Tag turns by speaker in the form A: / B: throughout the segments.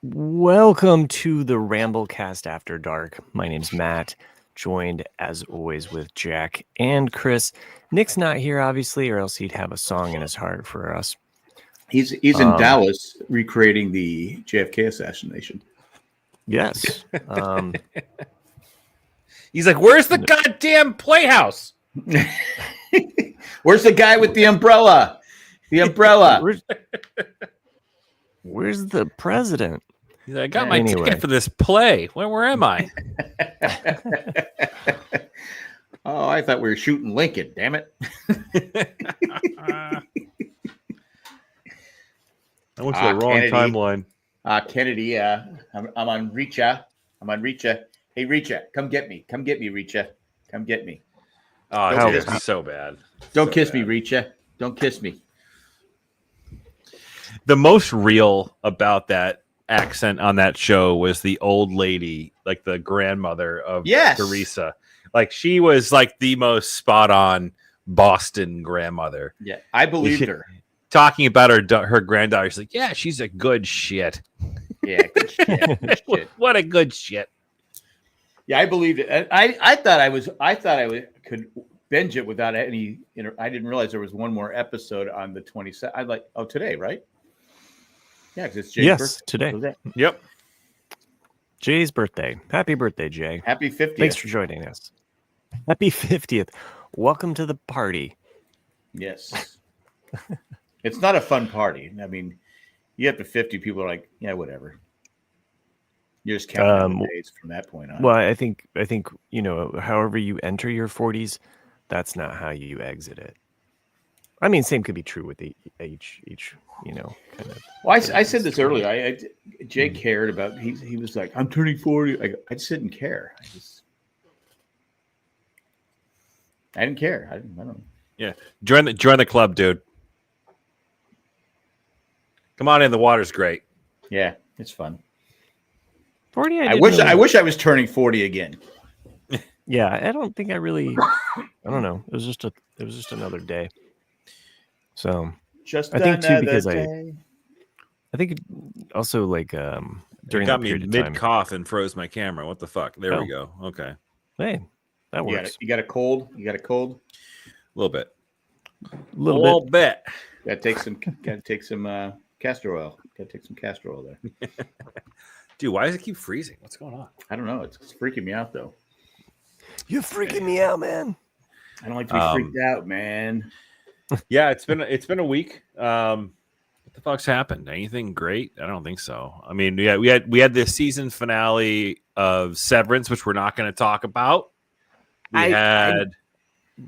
A: Welcome to the Ramblecast After Dark. My name's Matt, joined as always with Jack and Chris. Nick's not here, obviously, or else he'd have a song in his heart for us.
B: He's in Dallas recreating the JFK assassination.
A: Yes.
C: He's like, "Where's the goddamn playhouse?
B: Where's the guy with the umbrella? The umbrella.
A: Where's the president?
C: He's like, I got my ticket for this play. Where am I?
B: Oh, I thought we were shooting Lincoln. Damn it!
C: I went to the wrong
B: Kennedy.
C: timeline.
B: Kennedy. I'm on Reacha. Hey, Reacha, come get me. Come get me, Reacha. Come get me.
C: Oh, it's so bad.
B: Don't kiss me, Reacha. Don't kiss me.
C: The most real about that accent on that show was the old lady, like the grandmother of Teresa. Like she was like the most spot on Boston grandmother.
B: Yeah, I believed her.
C: Talking about her granddaughter, she's like, yeah, she's a good shit.
B: Yeah, good shit. Good shit.
C: What a good shit.
B: Yeah, I believed it. I thought I could binge it without any. I didn't realize there was one more episode on the 27th. I like today, right? Yeah, because it's Jay's birthday.
A: Today.
C: Yep.
A: Jay's birthday. Happy birthday, Jay.
B: Happy 50th.
A: Thanks for joining us. Happy 50th. Welcome to the party.
B: Yes. It's not a fun party. I mean, you have to 50 people are like, yeah, whatever. You're just counting days from that point on.
A: Well, I think however you enter your 40s, that's not how you exit it. I mean, same could be true with each kind of.
B: Well, I said this earlier. Jay cared about. He was like, I'm turning 40. I just didn't care. I didn't care. I don't know.
C: Yeah, join the club, dude. Come on in. The water's great.
B: Yeah, it's fun.
A: 40.
B: I wish I was turning 40 again.
A: Yeah, I don't think I really. I don't know. It was just another day. So
B: just
A: I think too because
B: day.
A: I think also like during
C: it got
A: that
C: me
A: period of
C: mid
A: time.
C: cough and froze my camera. What the fuck? There we go. Okay.
A: Hey, that works.
B: You got a cold? You got a cold?
C: A little bit.
A: A little bit.
B: Gotta take some castor oil. Gotta take some castor oil there.
C: Dude, why does it keep freezing? What's going on?
B: I don't know. It's freaking me out though.
A: You're freaking me out, man.
B: I don't like to be freaked out, man.
C: Yeah, it's been a week. What the fuck's happened? Anything great? I don't think so. I mean, we had this season finale of Severance, which we're not going to talk about.
A: Yeah,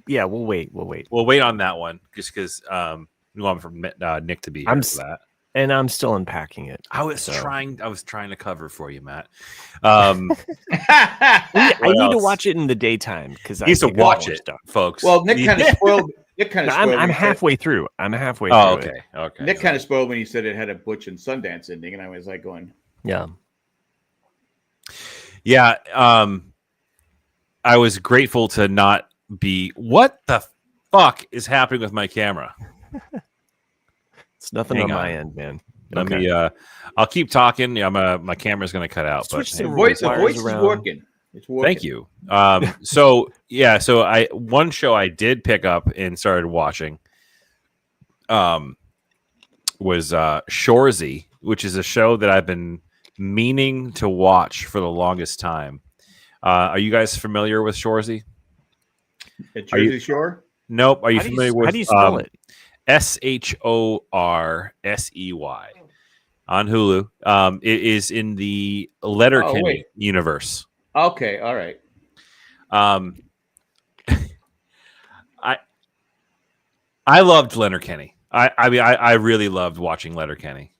A: we'll wait.
C: We'll wait on that one just because we want Nick to be here for that.
A: And I'm still unpacking it.
C: I was trying to cover for you, Matt.
A: I need to watch it in the daytime because I
C: need to watch it, folks.
B: Well, Nick kind of spoiled.
A: I'm halfway through.
C: Oh, okay. Okay.
B: Nick kind of spoiled when he said it had a Butch and Sundance ending, and I was like going,
A: yeah.
C: I was grateful to not be. What the fuck is happening with my camera?
A: It's nothing on my end, man.
C: Let me. I'll keep talking. Yeah, my camera's going to cut out.
B: But the voice is working. It's working.
C: Thank you. So one show I did pick up and started watching was Shoresy, which is a show that I've been meaning to watch for the longest time. Are you guys familiar with Shoresy?
B: At Jersey Shore?
C: Nope. Are you familiar with?
A: How do you spell it?
C: SHORSEY on Hulu. It is in the Letterkenny universe.
B: Okay, all right.
C: I loved Letterkenny. I really loved watching Letterkenny.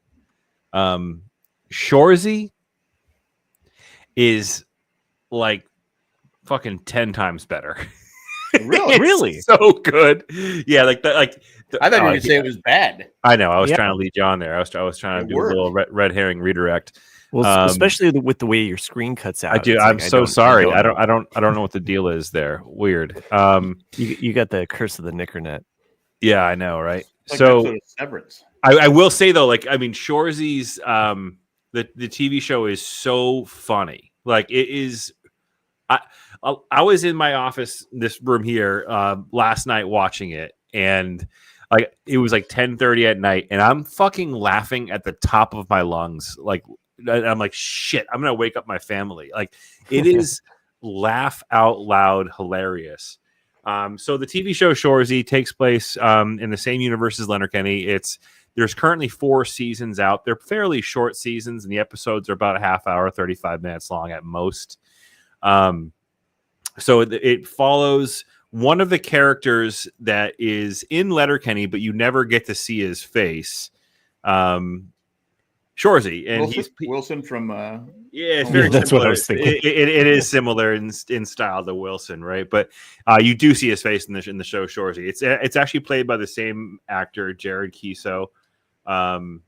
C: Shoresy is like fucking 10 times better.
B: Really?
C: So good. Yeah, like that. Like
B: I thought you were going to say it was bad.
C: I know. I was trying to lead you on there. I was trying to do a little red herring redirect.
A: Well, especially with the way your screen cuts out.
C: I do. I'm so sorry. I don't know what the deal is there. Weird.
A: You got the curse of the knickernet.
C: Yeah, I know, right?
B: Like
C: so
B: Severance.
C: I will say though, like I mean, Shoresy's The TV show is so funny. Like it is. I was in my office, this room here, last night watching it, and like it was like 10:30 at night, and I'm fucking laughing at the top of my lungs. Like I'm like, shit, I'm gonna wake up my family. Like it is laugh out loud hilarious. So the TV show Shoresy takes place in the same universe as Letterkenny. There's currently 4 seasons out. They're fairly short seasons, and the episodes are about a half hour, 35 minutes long at most. So it follows one of the characters that is in Letterkenny, but you never get to see his face. Shoresy, and
B: Wilson,
C: he's
B: Wilson from
C: it's very
A: that's
C: similar.
A: what I was thinking.
C: It is similar in style to Wilson, right? But you do see his face in the show Shoresy. It's actually played by the same actor, Jared Kiso, from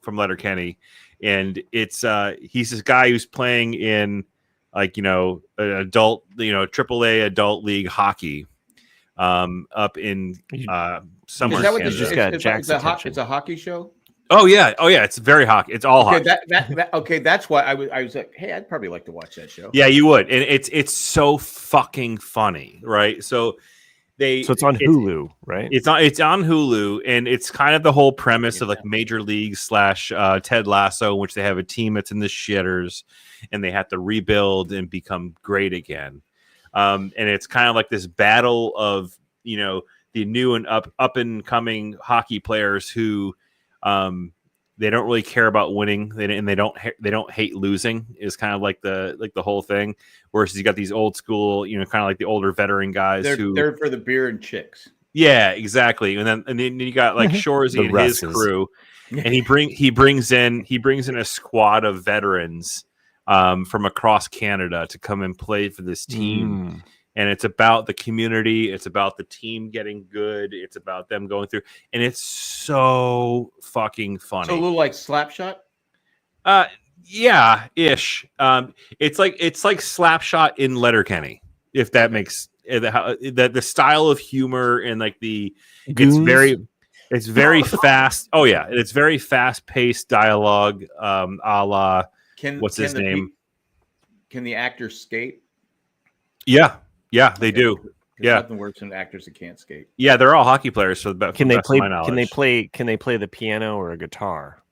C: Letterkenny, and he's this guy who's playing in like adult AAA adult league hockey up in somewhere.
B: Is that what
C: Canada.
A: Just got Jack's attention.
B: It's a hockey show.
C: Oh yeah, it's very hockey. It's all hockey.
B: Okay, that's why I was like, hey, I'd probably like to watch that show.
C: Yeah, you would, and it's so fucking funny, right? So
A: it's on Hulu, right?
C: It's on Hulu, and it's kind of the whole premise of like Major League / Ted Lasso, in which they have a team that's in the shitters, and they have to rebuild and become great again. And it's kind of like this battle of the new and up and coming hockey players who they don't really care about winning, and they don't hate losing. Is kind of like the whole thing. Whereas you got these old school, kind of like the older veteran guys
B: they're for the beer and chicks.
C: Yeah, exactly. And then you got like Shoresy and his crew, and he brings in a squad of veterans from across Canada to come and play for this team. And it's about the community. It's about the team getting good. It's about them going through, and it's so fucking funny.
B: So a little like Slapshot.
C: Yeah, ish. It's like Slapshot in Letterkenny, if that makes the style of humor and like it's very fast. Oh yeah, it's very fast paced dialogue. A la what's his name?
B: Can the actors skate?
C: Yeah, they do. Yeah,
B: nothing worse than actors that can't skate.
C: Yeah, they're all hockey players. So
A: can they play? Can they play the piano or a guitar?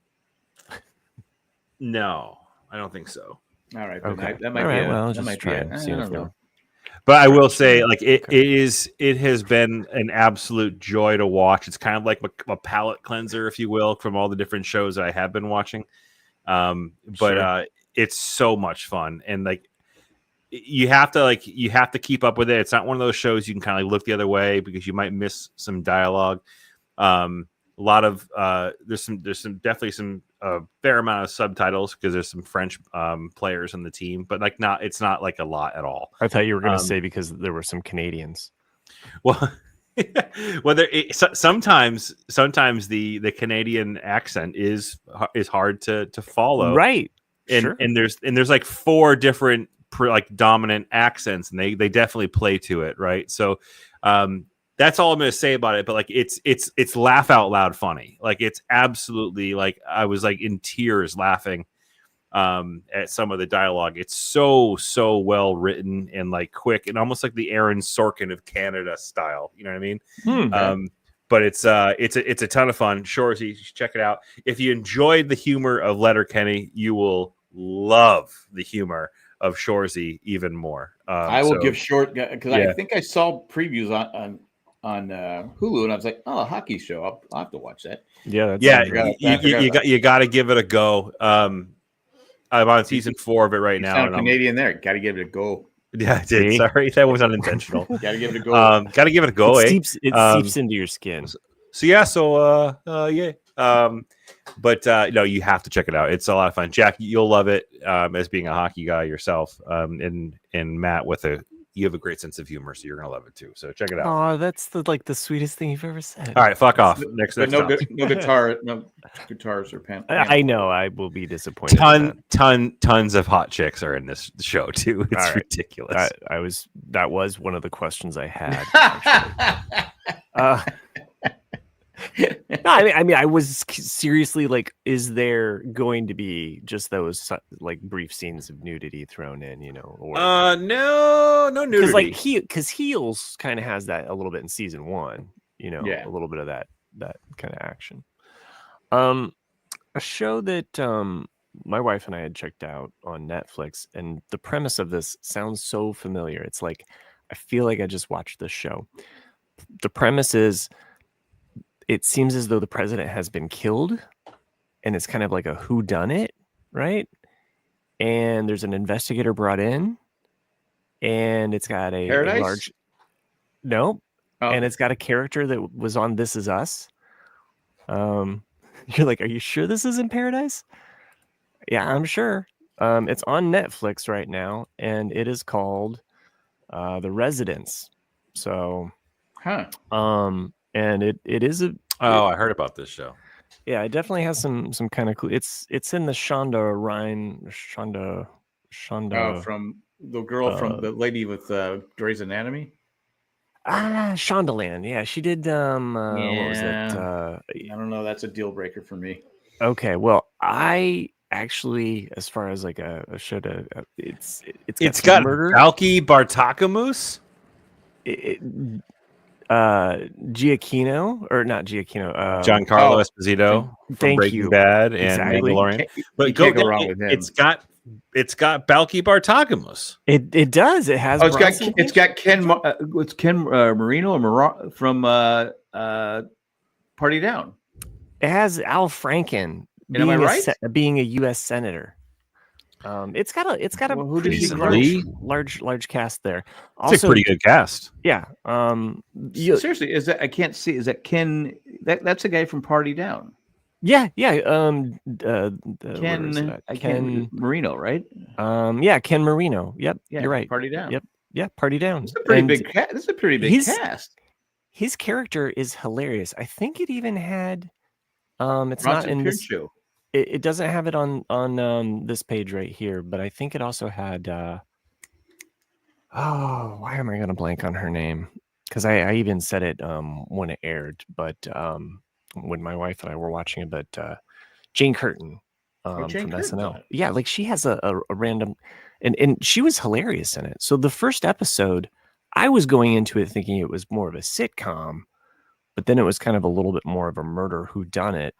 C: No, I don't think so.
B: All right,
A: okay.
B: That might be.
A: Well, just try it.
B: I don't know.
C: But I will say, like it has been an absolute joy to watch. It's kind of like a palate cleanser, if you will, from all the different shows that I have been watching. But it's so much fun, and like. You have to keep up with it. It's not one of those shows you can kind of look the other way because you might miss some dialogue. A lot of there's definitely some fair amount of subtitles because there's some French players on the team, but it's not like a lot at all.
A: I thought you were going to say because there were some Canadians.
C: Well, sometimes the Canadian accent is hard to follow,
A: right?
C: And there's like 4 different like dominant accents, and they definitely play to it, right? So that's all I'm going to say about it. But like it's laugh out loud funny. Like it's absolutely like I was like in tears laughing at some of the dialogue. It's so well written and like quick and almost like the Aaron Sorkin of Canada style. You know what I mean? But it's a ton of fun. Shoresy, check it out. If you enjoyed the humor of Letterkenny, you will love the humor of Shoresy even more.
B: I will give short because I think I saw previews on Hulu and I was like, oh, a hockey show. I'll have to watch that.
A: Yeah,
C: you got to give it a go. I'm on season 4 of it right now.
B: And Canadian there. Got to give it a go.
C: Yeah, I did. Sorry, that was unintentional.
B: Got to give it a go.
C: Got to give it a go.
A: It seeps into your skin.
C: But no, you have to check it out. It's a lot of fun. Jack, you'll love it as being a hockey guy yourself. And Matt, you have a great sense of humor, so you're gonna love it too. So check it out.
A: Oh, that's the sweetest thing you've ever said.
C: All right, fuck off. Next
B: no guitars or pen.
A: I know. I will be disappointed.
C: Tons of hot chicks are in this show too. It's ridiculous.
A: That was one of the questions I had. No, I mean, I was seriously like, is there going to be just those like brief scenes of nudity thrown in, or
C: no nudity.
A: Because Heels kind of has that a little bit in season 1, a little bit of that kind of action. A show that my wife and I had checked out on Netflix, and the premise of this sounds so familiar. It's like, I feel like I just watched this show. The premise is, it seems as though the president has been killed, and it's kind of like a whodunit, right? And there's an investigator brought in, and it's got a large... No. Oh. And it's got a character that was on This Is Us. You're like, are you sure this is in Paradise? Yeah, I'm sure. It's on Netflix right now, and it is called The Residence. So, and it is a...
C: I heard about this show.
A: Yeah, it definitely has some kind of cool... It's in the Shonda.
B: Oh, from the girl from the lady with Grey's Anatomy.
A: Shondaland. Yeah, she did. What was it?
B: I don't know. That's a deal breaker for me.
A: Okay, well, I actually, as far as like a show to, it's
C: got
A: murder.
C: Balki Bartokomous.
A: Giacchino, or not Giacchino?
C: Giancarlo Esposito from Breaking Bad and Mandalorian. But go get wrong with him. It's got Balki Bartokomous.
A: It does. It has.
B: It's got Ken. It's Ken Marino from Party Down.
A: It has Al Franken being a U.S. senator. It's got a pretty large cast there. Also,
C: it's a pretty good cast.
A: Yeah.
B: Seriously, is that... I can't see. Is that Ken? That's a guy from Party Down.
A: Yeah.
B: Ken Marino, right?
A: Yeah, Ken Marino. Yep, you're right.
B: Party Down.
A: Yep, yeah, Party Down.
B: It's a pretty big cast. This is a pretty big cast.
A: His character is hilarious. I think it even had. It's
B: Bronson
A: not in this
B: show.
A: It doesn't have it on this page right here, but I think it also had. Why am I going to blank on her name? Because I even said it when it aired, but when my wife and I were watching it, but Jane Curtin from SNL. Yeah, like she has a random, and she was hilarious in it. So the first episode, I was going into it thinking it was more of a sitcom, but then it was kind of a little bit more of a murder whodunit,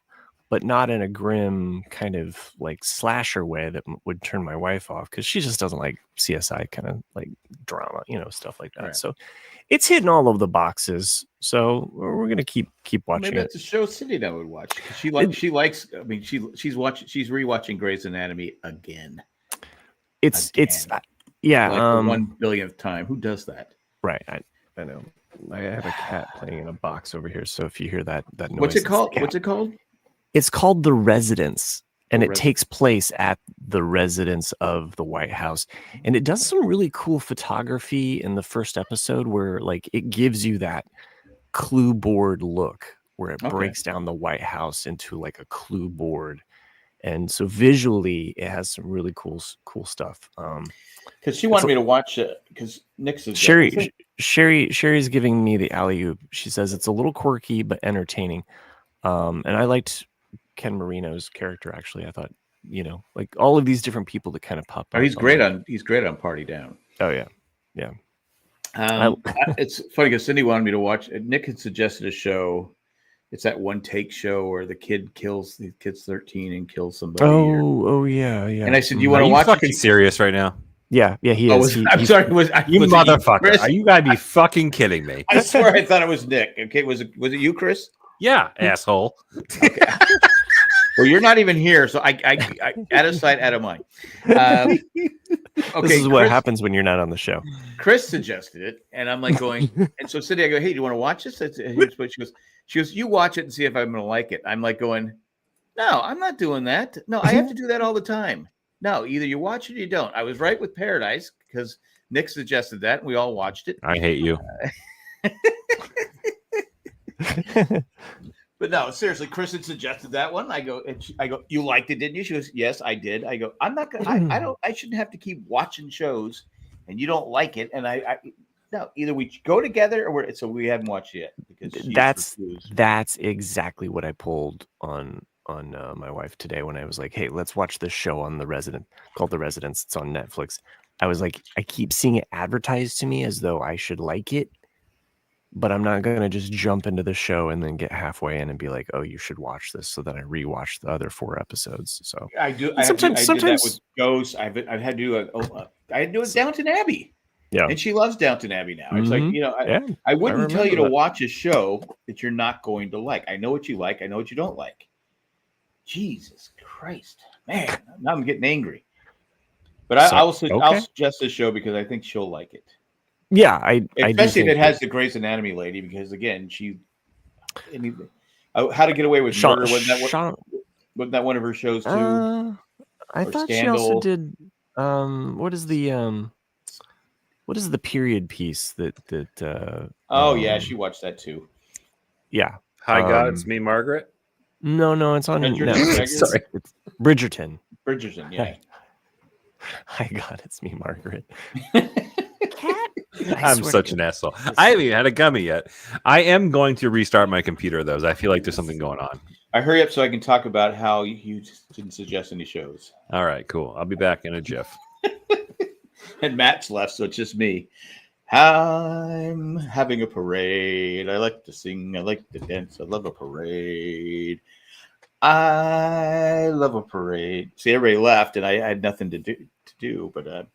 A: but not in a grim kind of like slasher way that would turn my wife off, because she just doesn't like CSI kind of like drama, stuff like that. Right. So it's hitting all of the boxes. So we're gonna keep watching.
B: Maybe that's a show Cindy that would watch. She likes. I mean, she's rewatching Grey's Anatomy again.
A: It's yeah.
B: Like the 1 billionth time. Who does that?
A: Right. I know. I have a cat playing in a box over here. So if you hear that noise,
B: what's it called?
A: It's called The Residence, and it takes place at the residence of the White House. And it does some really cool photography in the first episode where like it gives you that clue board look where it breaks down the White House into like a clue board. And so visually it has some really cool stuff.
B: Because she wanted me to watch it because Nick's is
A: Sherry's giving me the alley-oop. She says it's a little quirky but entertaining. And I liked Ken Marino's character. Actually, I thought, like all of these different people that kind of pop up.
B: He's great on Party Down.
A: Oh yeah.
B: It's funny because Cindy wanted me to watch. Nick had suggested a show. It's that one take show where the kid's 13 and kills somebody.
A: Oh yeah.
B: And I said, "You want to watch?"
C: Fucking serious right now?
A: Yeah, he is.
B: I'm sorry.
C: You motherfucker! Are you gotta be fucking kidding me?
B: I swear, I thought it was Nick. Okay, was it you, Chris?
C: Yeah, asshole.
B: Okay. Well, you're not even here, so I out of sight, out of mind. Okay,
A: this is what happens when you're not on the show.
B: Chris suggested it, and I'm like going, and so Cindy, I go, "Hey, do you want to watch this?" Here's what she goes, "You watch it and see if I'm going to like it." I'm like going, "No, I'm not doing that. No, I have to do that all the time. No, either you watch it or you don't." I was right with Paradise because Nick suggested that, and we all watched it.
C: I hate you.
B: But no, seriously, Chris had suggested that one. I go, "You liked it, didn't you?" She goes, "Yes, I did." I go, "I'm not gonna. I shouldn't have to keep watching shows, and you don't like it." And no, either we go together or so we haven't watched yet because
A: that's exactly what I pulled on my wife today when I was like, hey, let's watch this show on called The Residence. It's on Netflix. I was like, I keep seeing it advertised to me as though I should like it, but I'm not going to just jump into the show and then get halfway in and be like, oh, you should watch this. So then I rewatch the other 4 episodes. So
B: I do. I did that with Ghost. I've had to do I had to do it Downton Abbey.
A: Yeah.
B: And she loves Downton Abbey now. It's like, I wouldn't tell you to watch a show that you're not going to like. I know what you like. I know what you don't like. Jesus Christ, man. Now I'm getting angry. But I'll suggest this show because I think she'll like it.
A: Yeah,
B: especially if it has the Grey's Anatomy lady, because again, How to Get Away with Murder wasn't that one of her shows too?
A: I thought Scandal. She also did. What is the period piece that?
B: Yeah, she watched that too.
A: Yeah.
C: Hi God, it's me, Margaret.
A: No, it's on Netflix. Sorry, it's Bridgerton.
B: Bridgerton, yeah.
A: Hi God, it's me, Margaret.
C: I'm such an asshole. I haven't even had a gummy yet. I am going to restart my computer, though. I feel like there's something going on.
B: I hurry up so I can talk about how you didn't suggest any shows.
C: All right, cool. I'll be back in a jiff.
B: And Matt's left, so it's just me. I'm having a parade. I like to sing. I like to dance. I love a parade. I love a parade. See, everybody left, and I had nothing to do. But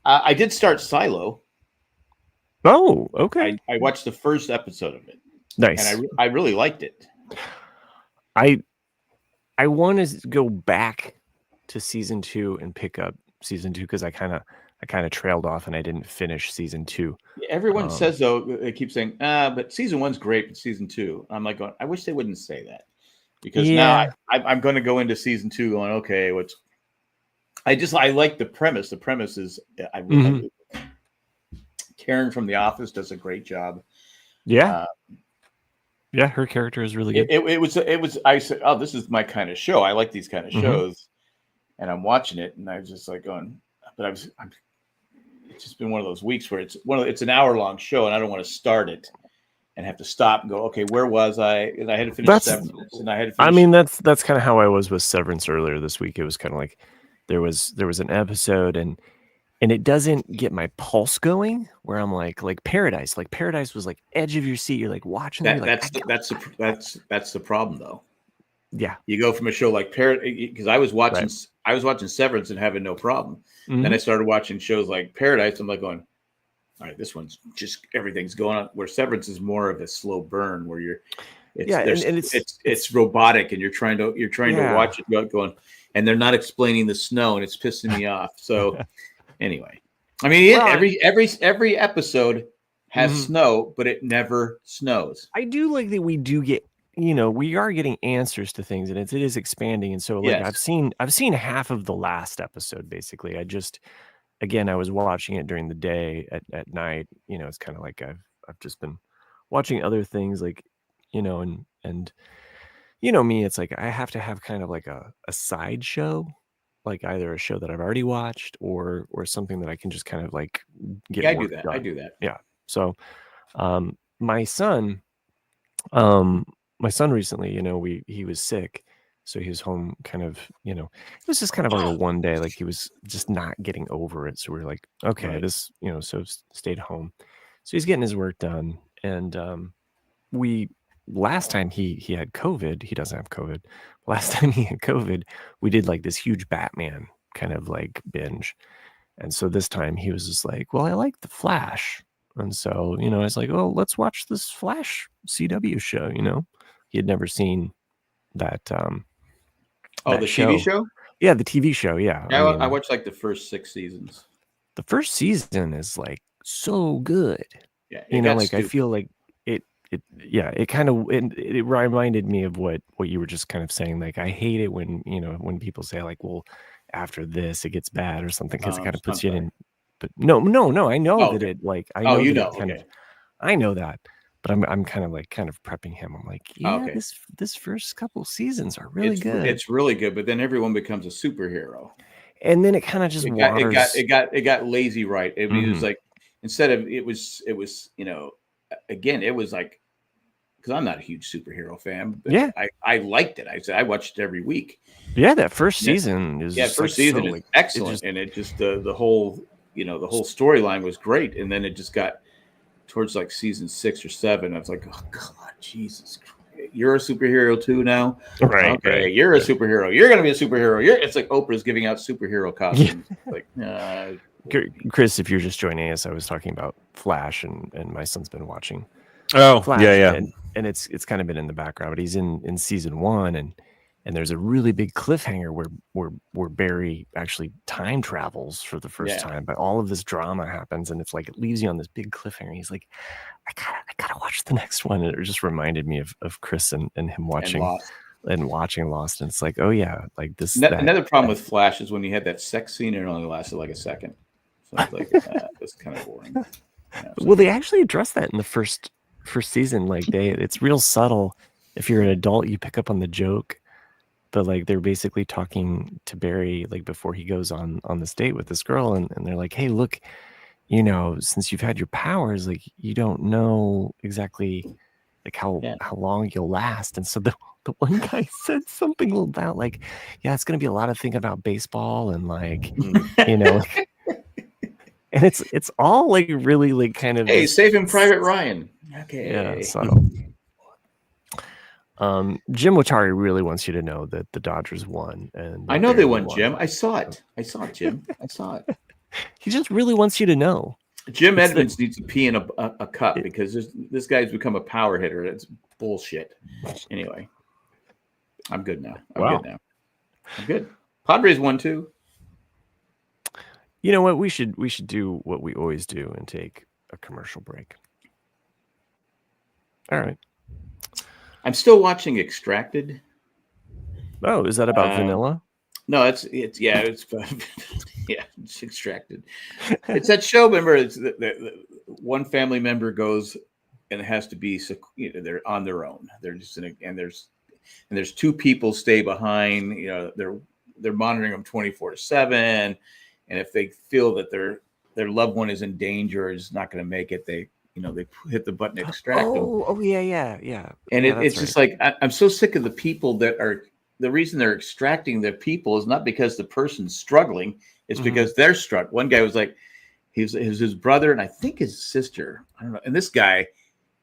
B: I did start Silo.
A: Oh, okay.
B: I watched the first episode of it.
A: Nice.
B: And I really liked it.
A: I want to go back to season 2 and pick up season 2 because I kind of trailed off and I didn't finish season 2.
B: Everyone says though, they keep saying, but season 1's great, but season 2. I'm like going, I wish they wouldn't say that. Because now I'm going to go into season 2 going, okay, I like the premise. The premise is Karen from The Office does a great job.
A: Yeah. Yeah, her character is really good.
B: It was. I said, "Oh, this is my kind of show. I like these kind of shows," and I'm watching it, and I was just like going. But it's just been one of those weeks where it's an hour-long show, and I don't want to start it and have to stop and go, "Okay, where was I?" And I had to finish Severance, and I had to.
A: I mean, that's kind of how I was with Severance earlier this week. It was kind of like there was an episode and it doesn't get my pulse going where I'm like Paradise. Like Paradise was like edge of your seat. You're like watching that.
B: That's the problem though.
A: Yeah.
B: You go from a show like Paradise because I was watching Severance and having no problem. Then I started watching shows like Paradise. I'm like going, all right, this one's just everything's going on. Where Severance is more of a slow burn where it's robotic and you're trying to watch it going, and they're not explaining the snow and it's pissing me off. So. Anyway, I mean, every episode has snow, but it never snows.
A: I do like that we do get, we are getting answers to things, and it is expanding. And so, I've seen half of the last episode. Basically, I was watching it during the day at night. It's kind of like I've just been watching other things, like and me, it's like I have to have kind of like a side show. Like either a show that I've already watched or something that I can just kind of like get.
B: Yeah, I do that.
A: Yeah. So, my son recently, he was sick, so he was home. Kind of, it was just kind of like a one day, like he was just not getting over it. So we were like, okay, this, so stayed home. So he's getting his work done, and last time he had COVID, he doesn't have COVID. Last time he had COVID, we did like this huge Batman kind of like binge. And so this time he was just like, well, I like the Flash. And so, I was like, oh, let's watch this Flash CW show. He had never seen that.
B: The TV show?
A: Yeah, the TV show. Yeah.
B: I watched like the first 6 seasons.
A: The first season is like so good.
B: Yeah.
A: I feel like it reminded me of what you were just kind of saying. Like, I hate it when, when people say like, well, after this it gets bad or something, because it kind of puts you in. But no, I know that it like, I know I know that, but I'm kind of prepping him. I'm like, this first couple seasons are really good.
B: It's really good, but then everyone becomes a superhero,
A: and then it kind of just
B: it got lazy, right? I mean, it was like instead of it was again, it was like, because I'm not a huge superhero fan, but I liked it. I said I watched it every week.
A: Yeah, that first season is
B: first season is excellent, and it just the whole the whole storyline was great, and then it just got towards like season 6 or 7. I was like, oh God, Jesus Christ, you're a superhero too now,
A: right?
B: Okay, you're a superhero. You're gonna be a superhero. It's like Oprah's giving out superhero costumes. Like,
A: Chris, if you're just joining us, I was talking about Flash, and my son's been watching.
C: Flash, yeah.
A: And it's kind of been in the background, but he's in season 1, and there's a really big cliffhanger where Barry actually time travels for the first time, but all of this drama happens, and it's like it leaves you on this big cliffhanger. He's like, I gotta watch the next one, and it just reminded me of Chris and him watching Lost, and it's like, oh yeah, like this.
B: Another problem with Flash is when you had that sex scene, it only lasted like a second, so it's like it's kind of boring.
A: Well, they actually addressed that in the first season. Like it's real subtle. If you're an adult, you pick up on the joke, but like they're basically talking to Barry like before he goes on this date with this girl, and they're like, hey, look, since you've had your powers, like you don't know exactly like how long you'll last. And so the one guy said something about like, yeah, it's gonna be a lot of thinking about baseball and like and it's all like really like kind of,
B: hey, Saving Private Ryan. Okay.
A: Yeah, subtle. Jim Watari really wants you to know that the Dodgers won, and
B: I know they won, Jim. I saw it, Jim. I saw it.
A: He just really wants you to know.
B: Jim Edmonds needs to pee in a cup because this guy's become a power hitter. It's bullshit. Anyway, I'm good now. I'm good. Padres won too.
A: You know what? We should do what we always do and take a commercial break. All right.
B: I'm still watching Extracted.
A: Oh, is that about vanilla?
B: No, it's Extracted. It's that show. Remember, it's the one family member goes and it has to be, they're on their own. They're just and there's 2 people stay behind. They're monitoring them 24/7, and if they feel that their loved one is in danger or is not going to make it, they hit the button to extract them.
A: Oh, yeah.
B: And it's just like, I'm so sick of the people that are, the reason they're extracting their people is not because the person's struggling. It's because they're struck. One guy was like, he was his brother and I think his sister. I don't know. And this guy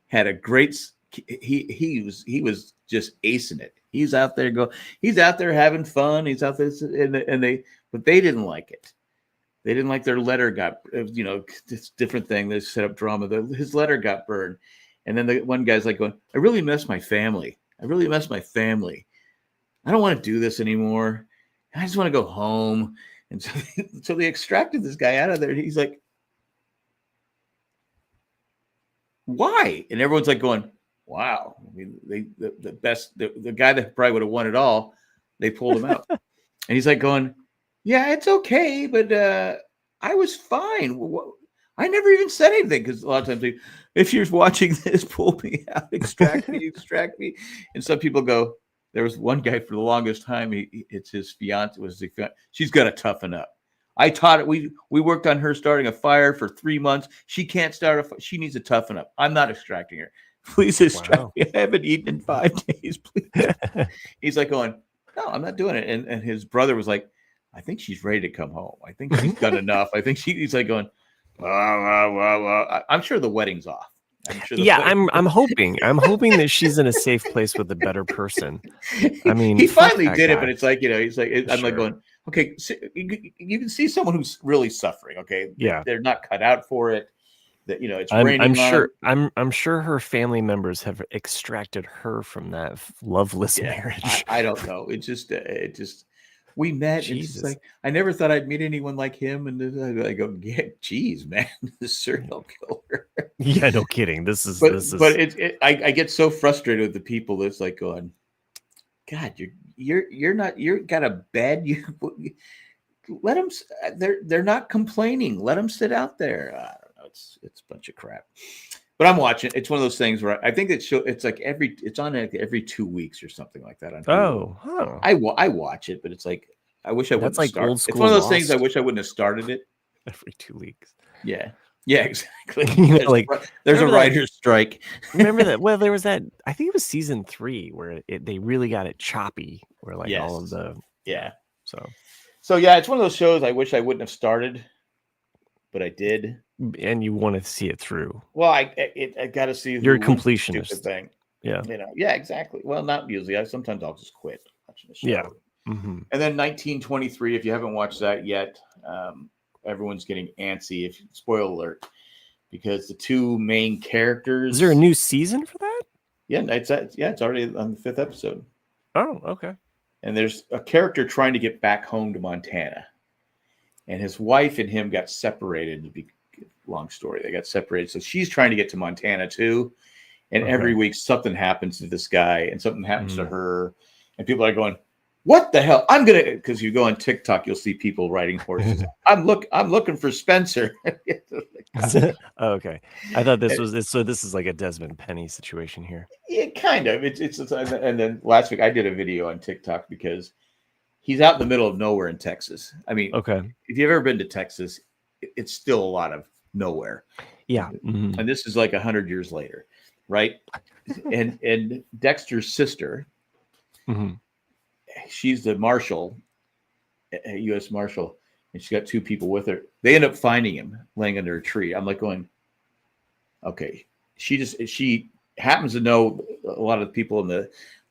B: had a great, he was just acing it. He's out there having fun. He's out there but they didn't like it. They didn't like their letter got, this different thing. They set up drama. His letter got burned. And then the one guy's like going, I really miss my family. I don't want to do this anymore. I just want to go home. And so they extracted this guy out of there. And he's like, why? And everyone's like going, wow. I mean, the guy that probably would have won it all, they pulled him out. And he's like going, yeah, it's okay, but I was fine. I never even said anything because a lot of times, if you're watching this, pull me out, extract me. And some people go, there was one guy for the longest time, it's his fiance, she's got to toughen up. I taught it. We worked on her starting a fire for 3 months. She can't start a fire. She needs to toughen up. I'm not extracting her. Please extract me. I haven't eaten in 5 days, please. He's like going, no, I'm not doing it. And his brother was like, I think she's ready to come home. I think she's done enough. I think he's like going, I'm sure the wedding's off.
A: I'm hoping that she's in a safe place with a better person. I mean,
B: he finally did it, but it's like, he's like, I'm like going, okay, so you can see someone who's really suffering. Okay.
A: Yeah.
B: They're not cut out for it. That, it's raining.
A: I'm sure her family members have extracted her from that loveless marriage.
B: I don't know. It just, we met. And it's like, I never thought I'd meet anyone like him. And I go, yeah, geez, man, the serial killer.
A: Yeah, no kidding.
B: I get so frustrated with the people that's like going, God, you're got a bed. You let them. They're not complaining. Let them sit out there. I don't know. It's a bunch of crap. But I'm watching. It's one of those things where I think it's like it's on every 2 weeks or something like that. On
A: Hulu.
B: I watch it, but it's like I wish I wouldn't.
A: That's like
B: start.
A: old school.
B: It's one of those things I wish I wouldn't have started it
A: every 2 weeks.
B: Yeah, Yeah, exactly.
A: Like
B: there's a writer's strike.
A: Remember that? Well, there was that. I think it was season 3 where they really got it choppy. Where like all of the
B: So yeah, it's one of those shows I wish I wouldn't have started, but I did.
A: And you wanted to see it through.
B: Well, I got to see.
A: You're a completionist.
B: Thing.
A: Yeah.
B: Yeah, exactly. Well, not usually. Sometimes I'll just quit watching the show.
A: Yeah.
B: Mm-hmm. And then 1923. If you haven't watched that yet, everyone's getting antsy. Spoiler alert, because the two main characters.
A: Is there a new season for that?
B: Yeah, it's already on the 5th episode.
A: Oh, okay.
B: And there's a character trying to get back home to Montana, and his wife and him got separated. Long story. They got separated, so she's trying to get to Montana too. And every week something happens to this guy, and something happens to her, and people are going, "What the hell?" Because you go on TikTok, you'll see people riding horses. I'm looking for Spencer.
A: Oh, okay. I thought this was so. This is like a Desmond Penny situation here.
B: Yeah, kind of. It's and then last week I did a video on TikTok because he's out in the middle of nowhere in Texas. I mean,
A: okay.
B: If you've ever been to Texas, it's still a lot of nowhere.
A: Yeah.
B: Mm-hmm. And this is like 100 years later, right? and Dexter's sister, she's the marshal, a U.S. marshal, and she's got 2 people with her. They end up finding him laying under a tree. I'm like going, okay. She happens to know a lot of the people in the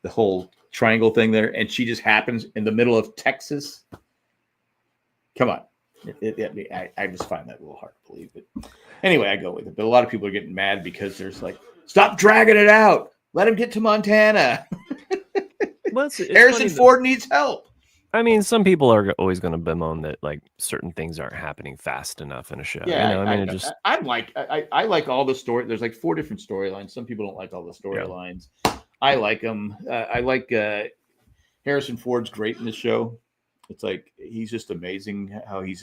B: whole triangle thing there, and she just happens in the middle of Texas. Come on. I just find that a little hard to believe. But anyway, I go with it. But a lot of people are getting mad because there's like, stop dragging it out. Let him get to Montana.
A: Well, it's
B: Harrison Ford needs help.
A: I mean, some people are always going to bemoan that like certain things aren't happening fast enough in a show.
B: Yeah, I like all the story. There's like 4 different storylines. Some people don't like all the storylines. Yeah. I like them. I like Harrison Ford's great in the show. It's like he's just amazing how he's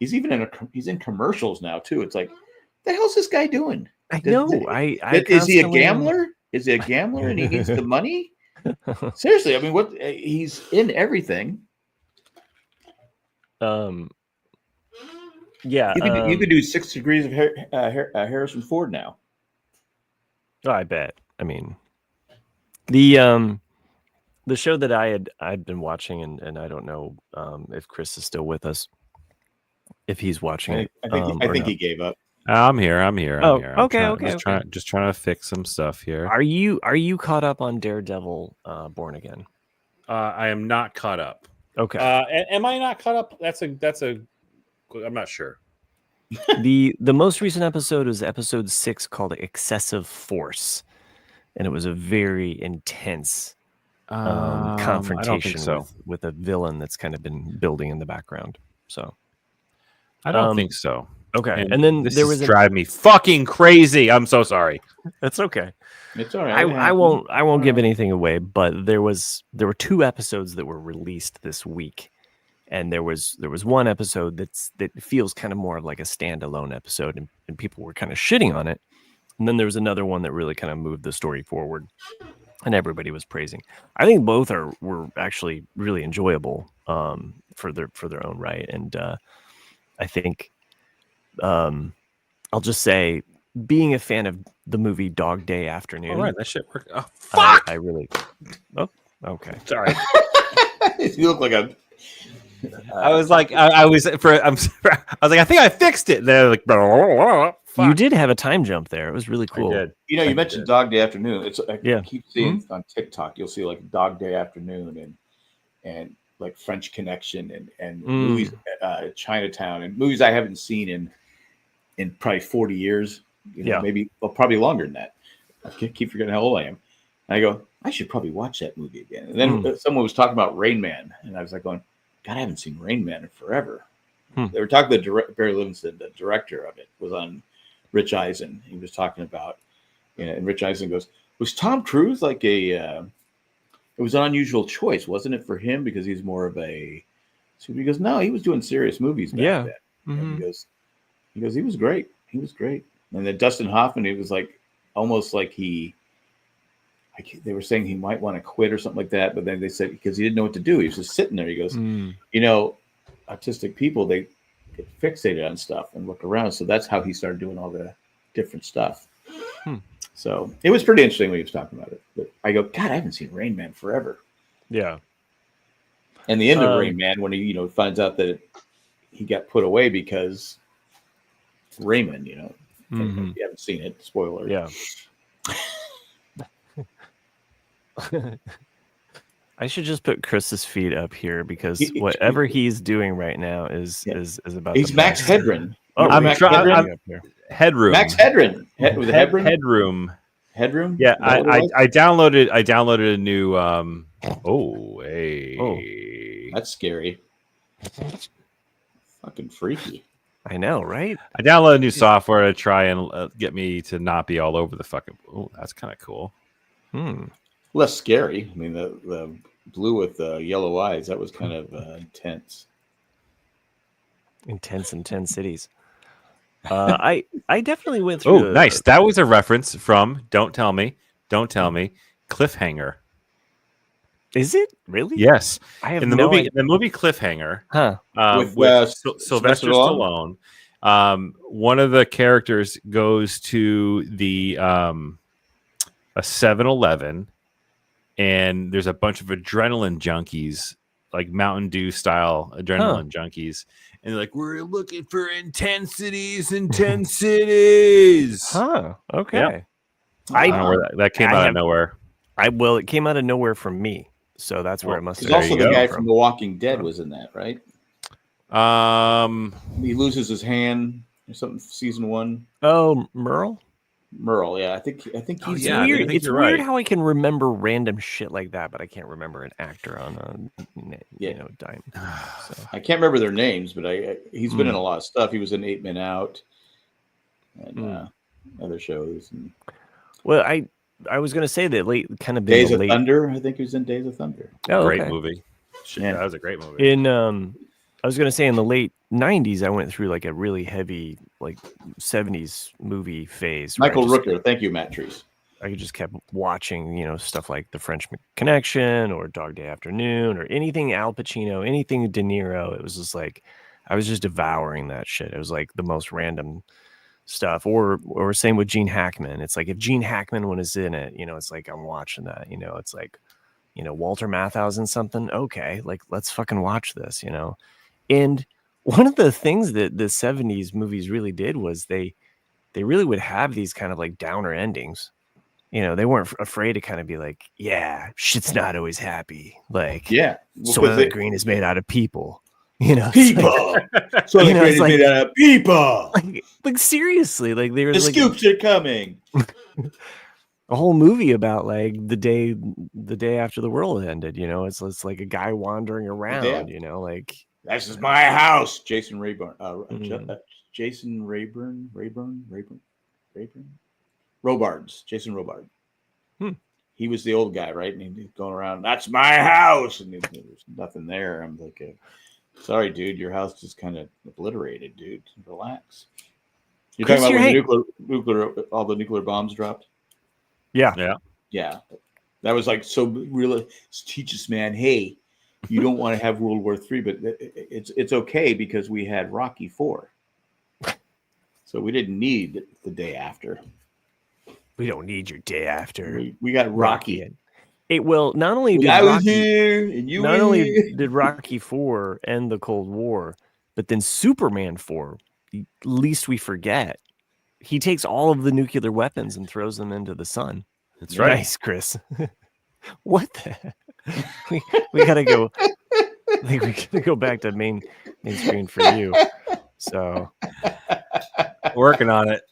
B: even he's in commercials now too. It's like, the hell's this guy doing?
A: I know.
B: Is he a gambler? Is he a gambler and he needs the money? Seriously, I mean, he's in everything.
A: Yeah,
B: you could do 6 Degrees of Harrison Ford now.
A: Oh, I bet. I mean, the show that I'd been watching, and I don't know if Chris is still with us, if he's watching it.
B: I think he gave up.
C: I'm here.
A: Okay.
C: Just trying to fix some stuff here.
A: Are you caught up on Daredevil Born Again?
C: I am not caught up.
A: Okay.
C: Am I not caught up? That's a. I'm not sure.
A: The most recent episode is episode 6 called Excessive Force, and it was a very intense confrontation with a villain that's kind of been building in the background. So
C: I don't think so.
A: Okay, and then
C: there was drive me fucking crazy. I'm so sorry.
A: That's okay.
B: It's all right.
A: I won't give anything away, but there were 2 episodes that were released this week, and there was one episode that feels kind of more like a standalone episode, and people were kind of shitting on it, and then there was another one that really kind of moved the story forward, and everybody was praising. I think both were actually really enjoyable for their own right, and I think. I'll just say, being a fan of the movie Dog Day Afternoon.
C: All right, that shit worked. Oh, fuck!
A: I really. Oh, okay.
C: Sorry.
B: You look like a.
C: I was like, I was like, I think I fixed it. They're like,
A: fuck. You did have a time jump there. It was really cool.
B: I did. You mentioned Dog Day Afternoon. I keep seeing on TikTok. You'll see like Dog Day Afternoon and like French Connection and movies, Chinatown, and movies I haven't seen in probably 40 years, maybe probably longer than that. I keep forgetting how old I am. And I go, I should probably watch that movie again. And then someone was talking about Rain Man, and I was like going, God, I haven't seen Rain Man in forever. They were talking to Barry Livingston, the director of it, was on Rich Eisen. He was talking about, and Rich Eisen goes, was Tom Cruise like it was an unusual choice, wasn't it, for him? Because he's more of a. So he goes, no, he was doing serious movies back then. Mm-hmm. He goes, he was great. He was great. And then Dustin Hoffman, he was like, almost like they were saying he might want to quit or something like that. But then they said, because he didn't know what to do. He was just sitting there. He goes, autistic people, get fixated on stuff and look around. So that's how he started doing all the different stuff. So it was pretty interesting when he was talking about it. But I go, God, I haven't seen Rain Man forever.
A: Yeah.
B: And the end of Rain Man, when he finds out that he got put away because Raymond, if you haven't seen it, spoiler.
A: Yeah. I should just put Chris's feet up here because whatever he's doing right now is about.
B: He's Max Headroom.
C: Oh, I'm Max Headroom. Headroom.
B: Max Headroom.
C: Headroom.
B: Headroom.
C: Yeah, I downloaded a new.
B: That's scary. Fucking freaky.
A: I know, right?
C: I downloaded new software to try and get me to not be all over the fucking. Oh, that's kind of cool.
B: Less scary. I mean, the blue with the yellow eyes, that was kind of intense.
A: Intense in 10 cities. I definitely went through.
C: Oh, nice. That was a reference from Don't Tell Me, Cliffhanger.
A: Is it really?
C: Yes.
A: I have
C: in the movie Cliffhanger. With Sylvester Stallone. One of the characters goes to the a 7-Eleven, and there's a bunch of adrenaline junkies, like Mountain Dew style adrenaline junkies, and they're like, "We're looking for intensities in 10 cities."
A: Huh. Okay.
C: Yep. I don't know where that came out of nowhere.
A: It came out of nowhere from me. So that's where it must have
B: been. Also, the guy from The Walking Dead was in that, right? He loses his hand or something. Season 1.
A: Oh, Merle,
B: yeah. I think he's
A: weird. It's weird how I can remember random shit like that, but I can't remember an actor on a dime. So.
B: I can't remember their names, but he's been in a lot of stuff. He was in 8 Men Out and other shows.
A: Well, I was going to say that kind of
B: Days of Thunder. I think he was in Days of Thunder.
A: Oh,
C: great movie. Shit, that was a great movie.
A: I was going to say in the late 90s, I went through like a really heavy 70s movie phase.
B: Michael Rooker. Thank you, Matt Trees.
A: I just kept watching, stuff like The French Connection or Dog Day Afternoon or anything Al Pacino, anything De Niro. It was just like I was just devouring that shit. It was like the most random stuff, or same with Gene Hackman. It's like if Gene Hackman was in it, it's like I'm watching that. It's like Walter Matthau's in something. Okay, like let's fucking watch this. And one of the things that the 70s movies really did was they really would have these kind of like downer endings. They weren't afraid to kind of be like, yeah, shit's not always happy. Like,
B: yeah,
A: Soylent Green is made out of people.
B: People. Soylent Green is made out of people.
A: Like seriously, like
B: the scoops are coming.
A: A whole movie about like the day after the world ended. It's like a guy wandering around. Like
B: this is my house. Jason Rayburn. Jason Robards. Jason Robard. He was the old guy, right? And he's going around. That's my house, and there's nothing there. I'm like, sorry, dude, your house just kind of obliterated, dude. Relax. You're talking about when the all the nuclear bombs dropped?
A: Yeah.
B: That was like so really teaches man, hey, you don't want to have World War III, but it's okay because we had Rocky IV. So we didn't need the day after.
A: We don't need your day after.
B: We got Rocky.
A: It will not only did
B: I
A: Rocky,
B: was here and you
A: not
B: were
A: only
B: here.
A: did Rocky IV end the Cold War, but then Superman 4, least we forget, he takes all of the nuclear weapons and throws them into the sun.
C: That's right.
A: Nice, Chris. What the heck? we gotta go. I think we gotta go back to main screen for you. So
C: working on it.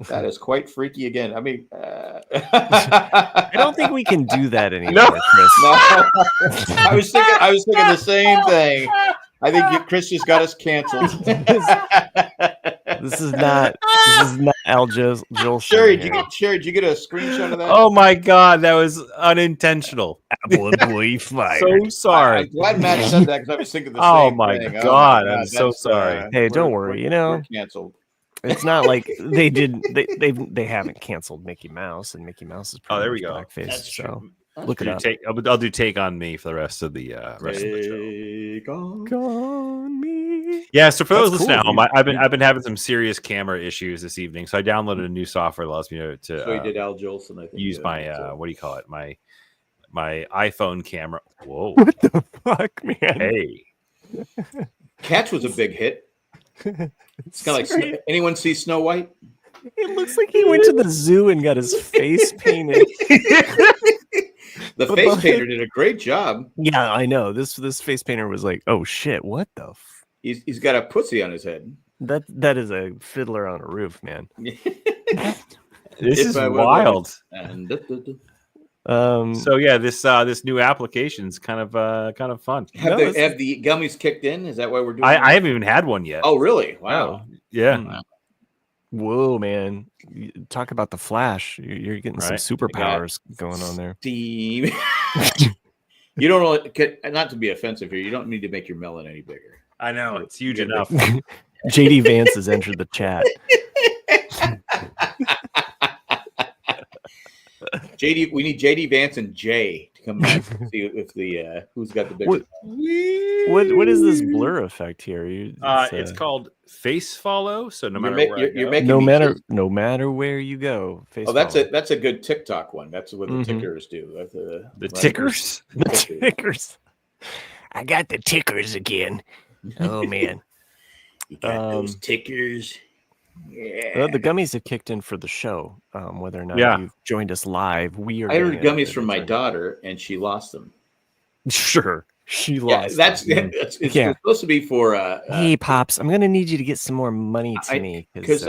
B: That is quite freaky again. I mean,
A: I don't think we can do that anymore, Chris.
B: No. I was thinking the same thing. I think Chris just got us canceled.
A: This is not Al Joel.
B: Sherry, did you get a screenshot of that?
C: Oh my god, that was unintentional.
A: Apple employee fired.
C: So sorry.
B: I'm glad Matt said that because I was thinking the
C: same
B: thing.
C: God,
B: oh my god,
C: I'm so sorry.
A: Hey, don't worry.
B: We're canceled.
A: It's not like they did. They haven't canceled Mickey Mouse, and Mickey Mouse is
C: there we go.
A: Blackface.
B: That's
A: so
B: true.
A: look it up.
C: I'll do Take on Me for the rest of the show.
A: Take on me.
C: Yeah, so for those listening at home, I've been having some serious camera issues this evening, so I downloaded a new software that allows me to
B: so you did Al Jolson, I think.
C: Use my what do you call it? My iPhone camera. Whoa.
A: What the fuck, man?
C: Hey.
B: Cats was a big hit. It's kind of like anyone see Snow White?
A: It looks like he went to the zoo and got his face painted.
B: The face painter did a great job.
A: Yeah, I know. This face painter was like, "Oh shit, what the?"
B: He's got a pussy on his head.
A: That is a fiddler on a roof, man.
C: This is wild. So yeah, this new application is kind of fun.
B: Have the gummies kicked in? Is that why we're doing?
C: I haven't even had one yet.
B: Oh really? Wow.
C: Yeah.
B: Wow.
A: Whoa, man! Talk about the Flash. You're getting some superpowers going on there.
B: Steam. You don't really, not to be offensive here. You don't need to make your melon any bigger.
C: I know it's huge enough.
A: JD Vance has entered the chat.
B: We need JD Vance and Jay to come back and see if the who's got the bigger.
A: What is this blur effect here?
C: It's called face follow. So no matter
A: no matter where you go.
B: That's a good TikTok one. That's what the tickers do.
C: The tickers.
A: The tickers. I got the tickers again. Oh man,
B: you got those tickers. Yeah.
A: Well, the gummies have kicked in for the show. Whether or not you've joined us live, we are.
B: I heard gummies from my daughter, and she lost them.
A: She lost.
B: It's supposed to be for.
A: Hey, pops, I'm gonna need you to get some more money to me because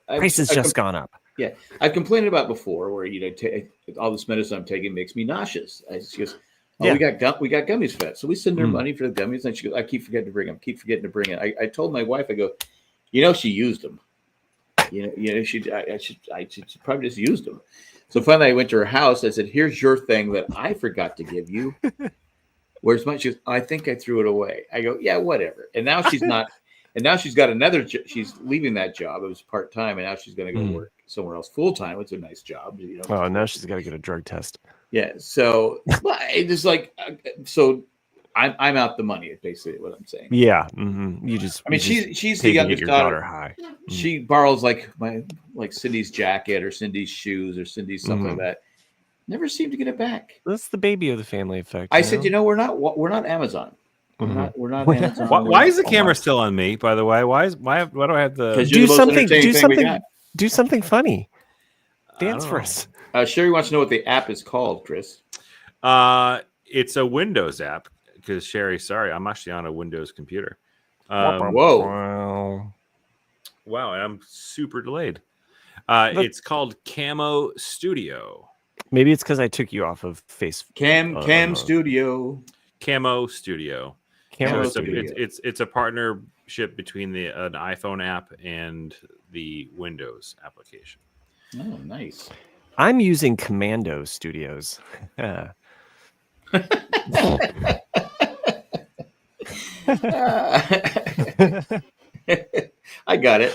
A: price has just gone up.
B: Yeah, I've complained about before where all this medicine I'm taking makes me nauseous. She goes, we got gummies for that, so we send her money for the gummies, and she goes, I keep forgetting to bring them. I told my wife, I go, she used them. I should probably just used them. So finally, I went to her house. I said, "Here's your thing that I forgot to give you. Where's mine?" She goes, "I think I threw it away." I go, "Yeah, whatever." And now she's not. And now she's got another. She's leaving that job. It was part time, and now she's going to go work somewhere else full time. It's a nice job.
A: Oh, now she's got to get a drug test.
B: Yeah. So it's just like I'm out the money. Is basically what I'm saying.
A: Yeah. Mm-hmm.
B: She's the youngest daughter.
A: High. Mm-hmm.
B: She borrows like Cindy's jacket or Cindy's shoes or Cindy's something like that. Never seem to get it back.
A: That's the baby of the family effect.
B: I said, we're not Amazon. We're not Amazon.
C: Why is the camera still on me? By the way, why do I have the
A: do something funny? Dance for us.
B: Sherry wants to know what the app is called, Chris.
C: It's a Windows app. Because Sherry, sorry, I'm actually on a Windows computer.
B: Whoa!
C: Wow, and I'm super delayed. It's called Camo Studio.
A: Maybe it's because I took you off of Facebook.
B: Cam Studio.
C: Camo Studio. It's a partnership between an iPhone app and the Windows application.
B: Oh, nice.
A: I'm using Commando Studios.
B: I got it.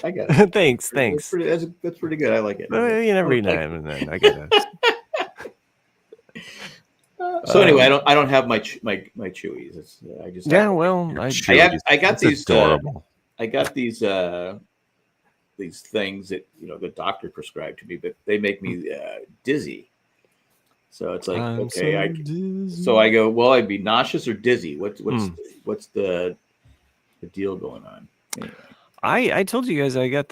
A: Thanks.
B: That's pretty good. I like it.
A: Every now and then I get it.
B: So anyway, I don't have my Chewies. I just I got these adorable. I got these things that the doctor prescribed to me, but they make me dizzy. So it's like so I go, well, I'd be nauseous or dizzy. What's the deal going on? Anyway.
A: I told you guys I got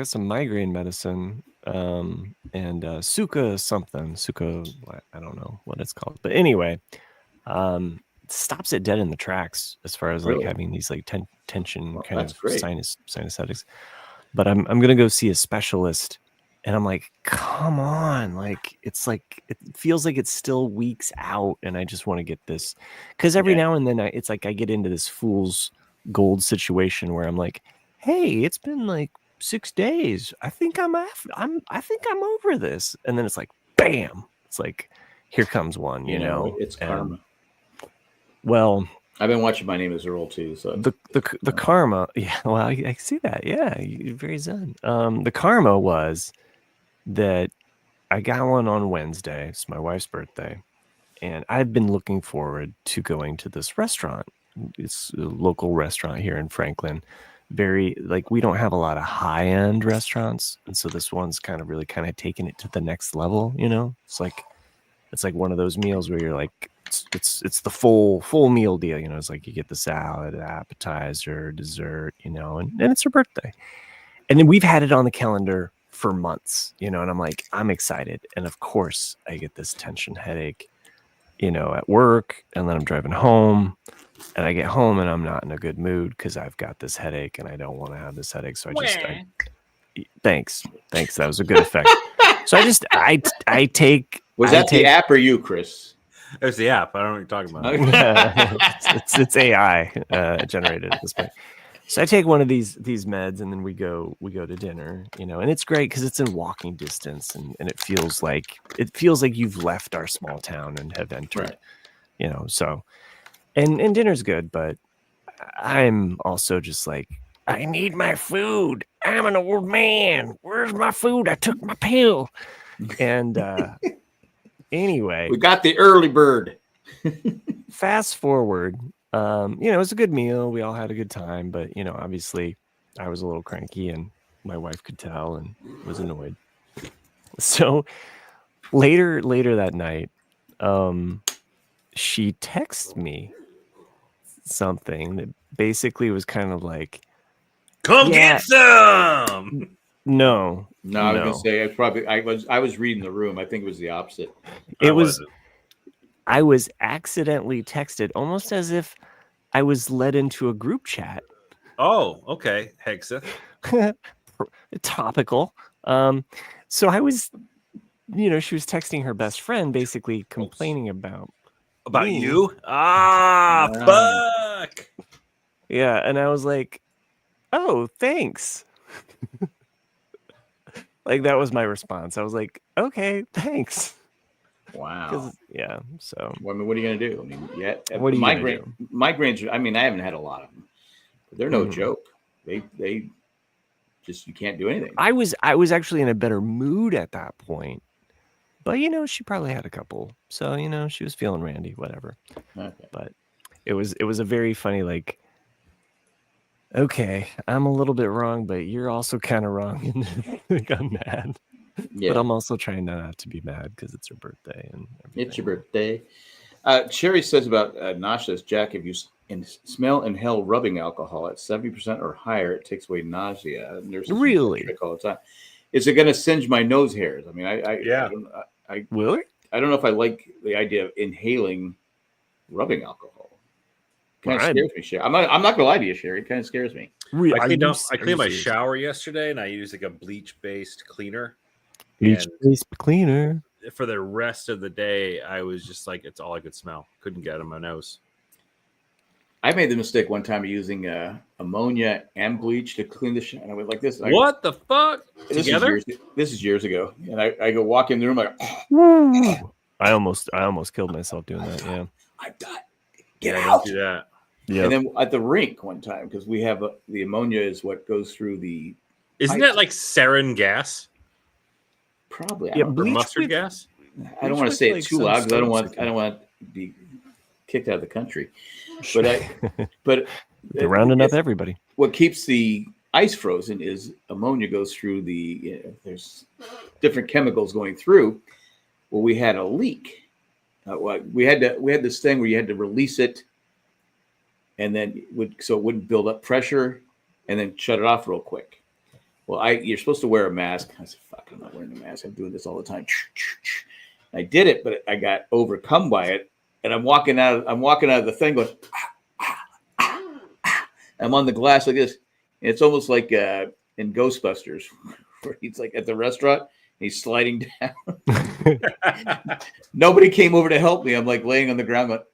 A: some migraine medicine and Suka something. Suka, I don't know what it's called. But anyway, stops it dead in the tracks as far as like having these like tension kind of sinus headaches. But I'm gonna go see a specialist, and I'm like, come on, like it feels like it's still weeks out, and I just want to get this because every now and then it's like I get into this fool's gold situation where I'm like, hey, it's been like 6 days. I think I'm over this, and then it's like, bam! It's like, here comes one. You know,
B: it's karma.
A: Well,
B: I've been watching My Name Is Earl too. So
A: the karma, yeah. Well, I see that. Yeah, you're very zen. The karma was that I got one on Wednesday. It's my wife's birthday, and I've been looking forward to going to this restaurant It's a local restaurant here in Franklin. Very like we don't have a lot of high end restaurants, and so this one's kind of really kind of taking it to the next level. It's like one of those meals where you're like it's the full meal deal. It's like you get the salad, appetizer, dessert, and it's her birthday. And then we've had it on the calendar for months, and I'm like, I'm excited. And of course I get this tension headache, at work, and then I'm driving home, and I get home and I'm not in a good mood because I've got this headache and I don't want to have this headache. So thanks. That was a good effect. So I take.
B: Was that the app or you, Chris?
C: It was the app. I don't know what you're talking about.
A: It's AI generated at this point. So I take one of these meds, and then we go to dinner, and it's great because it's in walking distance, and it feels like you've left our small town and have entered, so, and dinner's good, but I'm also just like, I need my food. I'm an old man. Where's my food? I took my pill. And anyway,
B: we got the early bird.
A: Fast forward. It was a good meal. We all had a good time, but obviously I was a little cranky, and my wife could tell and was annoyed. So later that night, she texted me something that basically was kind of like,
C: "Come get some."
A: No,
B: I was gonna say I was reading the room. I think it was the opposite.
A: I was accidentally texted, almost as if I was led into a group chat.
C: Oh, okay. Hexa.
A: Topical. So I was, she was texting her best friend, basically complaining about me.
C: You? Fuck.
A: Yeah, and I was like, oh, thanks. Like, that was my response. I was like, okay, thanks.
B: Wow.
A: Yeah. So.
B: Well, I mean, what are you gonna do? I mean,
A: what are you
B: migraines? I mean, I haven't had a lot of them, but they're no joke. They just, you can't do anything.
A: I was actually in a better mood at that point, but she probably had a couple, so she was feeling randy, whatever.
B: Okay.
A: But it was a very funny, like, okay, I'm a little bit wrong, but you're also kind of wrong, and like, I'm mad. Yeah. But I'm also trying not to be mad because it's her birthday and everything.
B: It's your birthday. Sherry says about nauseous, Jack, if you smell and inhale rubbing alcohol at 70% or higher, it takes away nausea.
A: Really?
B: All the time. Is it going to singe my nose hairs? I mean,
A: Will it?
B: I don't know if I like the idea of inhaling rubbing alcohol. Kind of scares me, Sherry. I'm not going to lie to you, Sherry. It kind of scares me.
C: Really? I cleaned my shower yesterday, and I used like a bleach-based cleaner.
A: Bleach-based cleaner.
C: For the rest of the day, I was just like, it's all I could smell. Couldn't get it in my nose.
B: I made the mistake one time of using ammonia and bleach to clean the shower. And I went like this.
C: What the fuck?
B: This is years ago. And I go walk in the room like,
A: I almost killed myself doing that. Yeah.
B: I died. Get out.
C: Do that.
A: Yeah.
B: And then at the rink one time, because we have the ammonia is what goes through the.
C: Isn't that like sarin gas?
B: Probably.
C: Mustard gas.
B: I don't want to say it too loud because I don't want to be kicked out of the country. But
A: they're rounding up everybody.
B: What keeps the ice frozen is ammonia goes through there's different chemicals going through. Well, we had a leak. We had this thing where you had to release it, and then so it wouldn't build up pressure, and then shut it off real quick. Well, you're supposed to wear a mask. I said, "Fuck, I'm not wearing a mask. I'm doing this all the time." I did it, but I got overcome by it, and I'm walking out of the thing going. I'm on the glass like this, and it's almost like in Ghostbusters, where he's like at the restaurant, and he's sliding down. Nobody came over to help me. I'm like laying on the ground going, I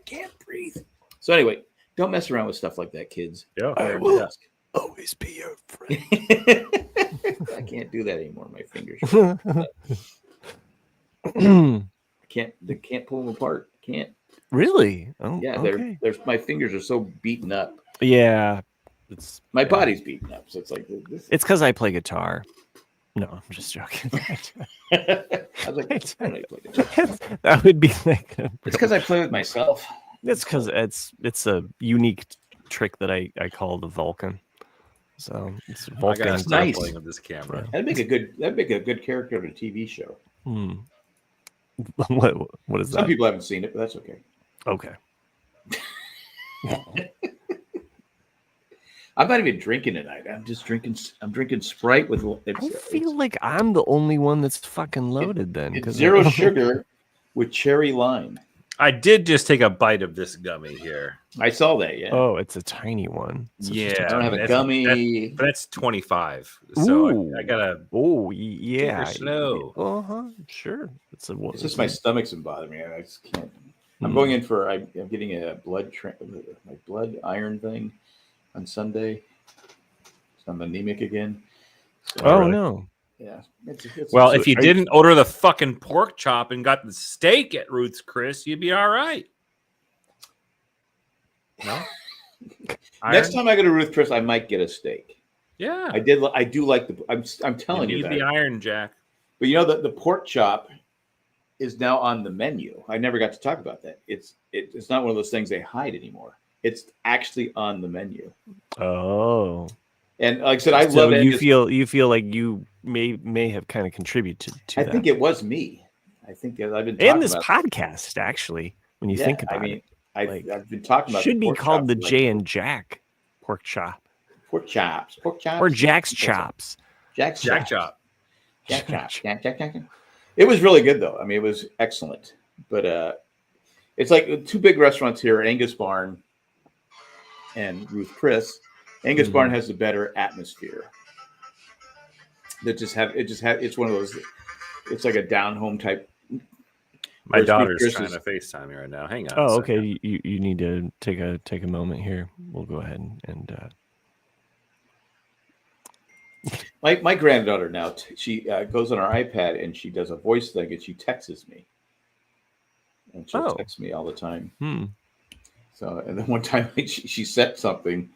B: can't breathe. So anyway, don't mess around with stuff like that, kids.
C: Yeah,
A: I will always be your friend.
B: I can't do that anymore. My fingers. They can't pull them apart. Can't.
A: Really? Oh,
B: yeah.
A: okay.
B: My fingers are so beaten up.
A: Yeah.
B: My body's beaten up. So it's like this.
A: It's because I play guitar. No, I'm just joking.
B: I was like, I play guitar.
A: That would be like.
B: It's because I play with myself.
A: That's because it's a unique trick that I call the Vulcan. So it's Vulcan.
C: I gotta start playing with this camera.
B: Yeah. That'd make a good character of a TV show.
A: What is that?
B: Some people haven't seen it, but that's okay.
A: Okay.
B: I'm not even drinking tonight. I'm drinking Sprite with.
A: I feel like I'm the only one that's fucking loaded.
B: It's zero sugar with cherry lime.
C: I did just take a bite of this gummy here.
B: I saw that. Yeah.
A: Oh, it's a tiny one.
C: Yeah,
B: I don't have a gummy.
C: That's 25. So I gotta.
A: Oh yeah.
C: Slow.
A: Sure.
B: It's just my stomach's been bothering me. I just can't. I'm going in for. I'm getting a my blood iron thing on Sunday. So I'm anemic again.
A: So, no.
B: Yeah.
C: Well, if you didn't order the fucking pork chop and got the steak at Ruth's Chris, you'd be all right. No.
B: Next time I go to Ruth's Chris, I might get a steak.
C: Yeah.
B: I do like the. I'm telling you that.
C: The Iron Jack.
B: But you know that the pork chop is now on the menu. I never got to talk about that. It's not one of those things they hide anymore. It's actually on the menu.
A: Oh.
B: And like I said, I love it.
A: You feel like you may have kind of contributed to that.
B: I think it was me. I think I've been
A: talking this podcast actually. When you think about it,
B: I've been talking about.
A: Should be called the Jay and Jack pork chop.
B: Pork chops,
A: or Jack's chops.
B: Jack
C: chop.
B: It was really good though. I mean, it was excellent. But it's like two big restaurants here: Angus Barn and Ruth Chris. Angus Barn has a better atmosphere. It's one of those. It's like a down home type.
C: My daughter's trying to FaceTime me right now. Hang on.
A: Oh, okay. You need to take a moment here. We'll go ahead and.
B: My granddaughter now she goes on her iPad and she does a voice thing and she texts me. And she'll text me all the time. So and then one time she sent something.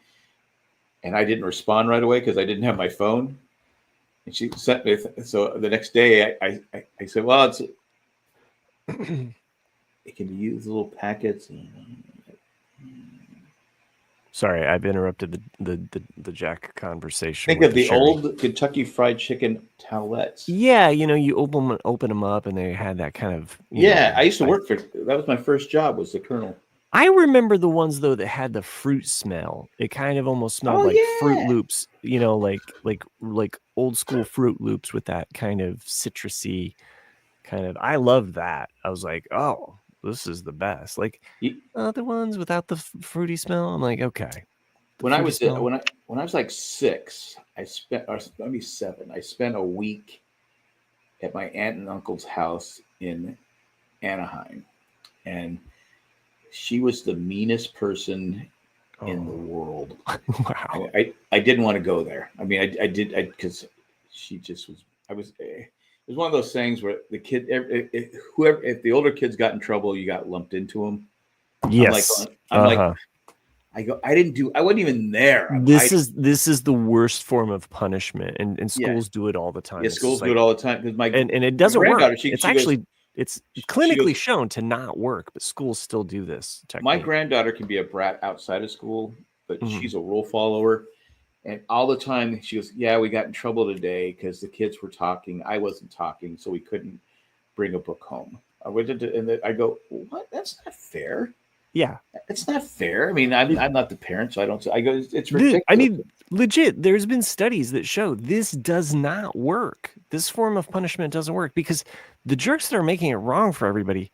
B: And I didn't respond right away because I didn't have my phone. And she sent me. So the next day, I said, "Well, it can use little packets."
A: Sorry, I've interrupted the Jack conversation.
B: Think of the old Kentucky Fried Chicken towelettes.
A: Yeah, you open them up, and they had that kind of.
B: I used to work for. That was my first job. Was the Colonel.
A: I remember the ones though that had the fruit smell. It kind of almost smelled like Fruit Loops, like old school Fruit Loops with that kind of citrusy kind of. I loved that. I was like, oh, this is the best. Like the ones without the fruity smell. I'm like, okay.
B: When I was like 6, or maybe 7. I spent a week at my aunt and uncle's house in Anaheim, and she was the meanest person in the world.
A: Wow.
B: I didn't want to go there. I mean, I did because she just was. It was one of those things where the kid, if the older kids got in trouble, you got lumped into them.
A: Yes.
B: I wasn't even there.
A: This is the worst form of punishment, and schools do it all the time.
B: Yeah, schools do it all the time because and
A: it doesn't work. It's clinically shown to not work, but schools still do this technique.
B: My granddaughter can be a brat outside of school, but she's a rule follower. And all the time she goes, "Yeah, we got in trouble today because the kids were talking. I wasn't talking, so we couldn't bring a book home." And I go, "What? That's not fair."
A: Yeah,
B: it's not fair. I mean, I'm not the parent, so I don't. I go, "It's ridiculous."
A: I mean, legit. There's been studies that show this does not work. This form of punishment doesn't work because the jerks that are making it wrong for everybody,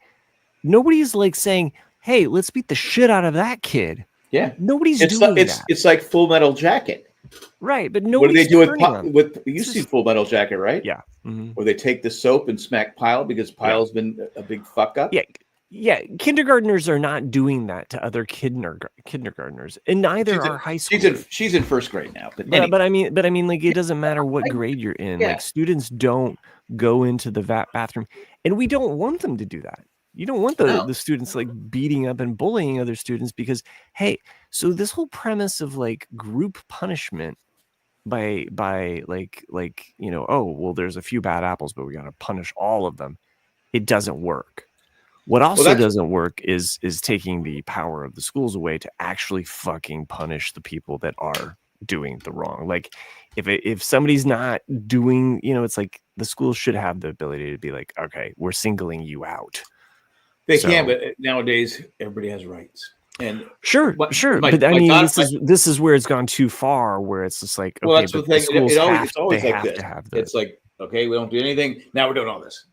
A: nobody's like saying, "Hey, let's beat the shit out of that kid."
B: Yeah,
A: nobody's doing that.
B: It's like Full Metal Jacket.
A: Right, but
B: what do they do with you see Full Metal Jacket, right?
A: Yeah.
B: Where they take the soap and smack Pyle because Pyle's been a big fuck up.
A: Yeah. Kindergartners are not doing that to other kindergartners, and neither are high school.
B: She's in first grade now. But
A: I mean, like it doesn't matter what grade you're in. Like students don't go into the bathroom, and we don't want them to do that. You don't want the students like beating up and bullying other students because, hey, so this whole premise of like group punishment by like oh, well, there's a few bad apples, but we got to punish all of them. It doesn't work. What also doesn't work is taking the power of the schools away to actually fucking punish the people that are doing the wrong. Like if somebody's not doing, it's like the schools should have the ability to be like, okay, we're singling you out.
B: They can, but nowadays everybody has rights. And
A: sure. But I mean, this is where it's gone too far, where it's just like, okay,
B: that's
A: but
B: the thing.
A: Schools
B: it's always
A: they
B: like
A: have
B: this.
A: to have
B: It's like, okay, we don't do anything. Now we're doing all this.